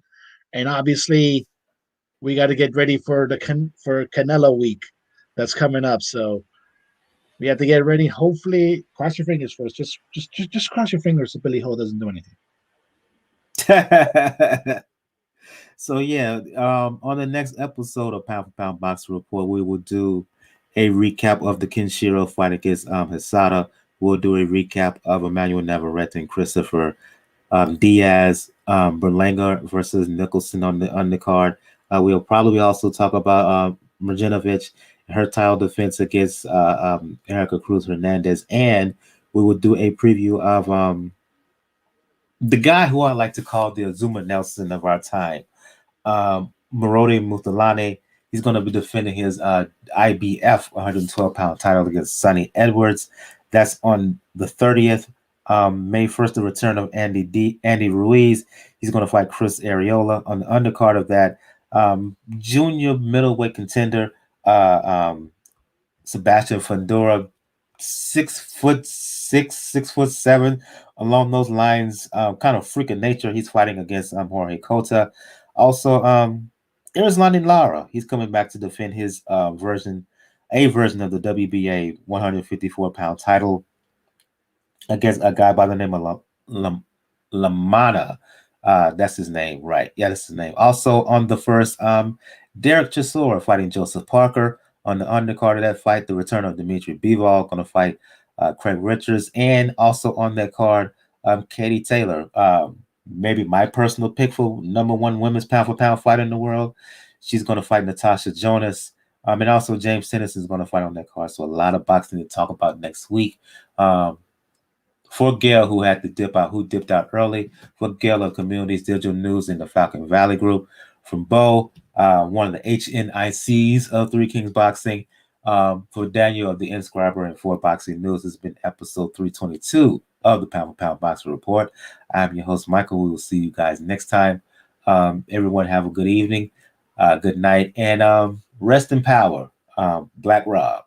and obviously we got to get ready for for Canelo week that's coming up. So we have to get ready. Hopefully, cross your fingers first. Just cross your fingers so Billy Ho doesn't do anything. So yeah, on the next episode of Pound for Pound Boxing Report, we will do a recap of the Kenshiro fight against Hisada. We'll do a recap of Emanuel Navarrete and Christopher Diaz, Berlanga versus Nicholson on the undercard. We'll probably also talk about Marjanovic and her title defense against Erica Cruz Hernandez, and we will do a preview of the guy who I like to call the Azuma Nelson of our time, Marodi Mutalane. He's going to be defending his IBF 112-pound title against Sonny Edwards. That's on the 30th. May 1st, the return of Andy Ruiz. He's going to fight Chris Areola. On the undercard of that, junior middleweight contender Sebastian Fundora, 6'6", 6'7", along those lines, kind of freak of nature. He's fighting against Jorge Cota. Also, Erislandy Lara. He's coming back to defend his version of the WBA 154-pound title against a guy by the name of Lamana. That's his name, right? Yeah, that's his name. Also on the first, Derek Chisora fighting Joseph Parker. On the undercard of that fight, the return of Dimitri Bivol going to fight Craig Richards. And also on that card, Katie Taylor, maybe my personal pick for #1 women's pound-for-pound fighter in the world. She's going to fight Natasha Jonas. And also James Tennyson is going to fight on that card. So a lot of boxing to talk about next week. For Gail, who had to dipped out early. For Gail of Communities, Digital News, and the Falcon Valley Group. From Bo, one of the HNICs of Three Kings Boxing. For Daniel of the Inscriber and For Boxing News, this has been episode 322 of the Pound for Pound Boxing Report. I'm your host, Michael. We will see you guys next time. Everyone have a good evening, good night, and rest in power. Black Rob.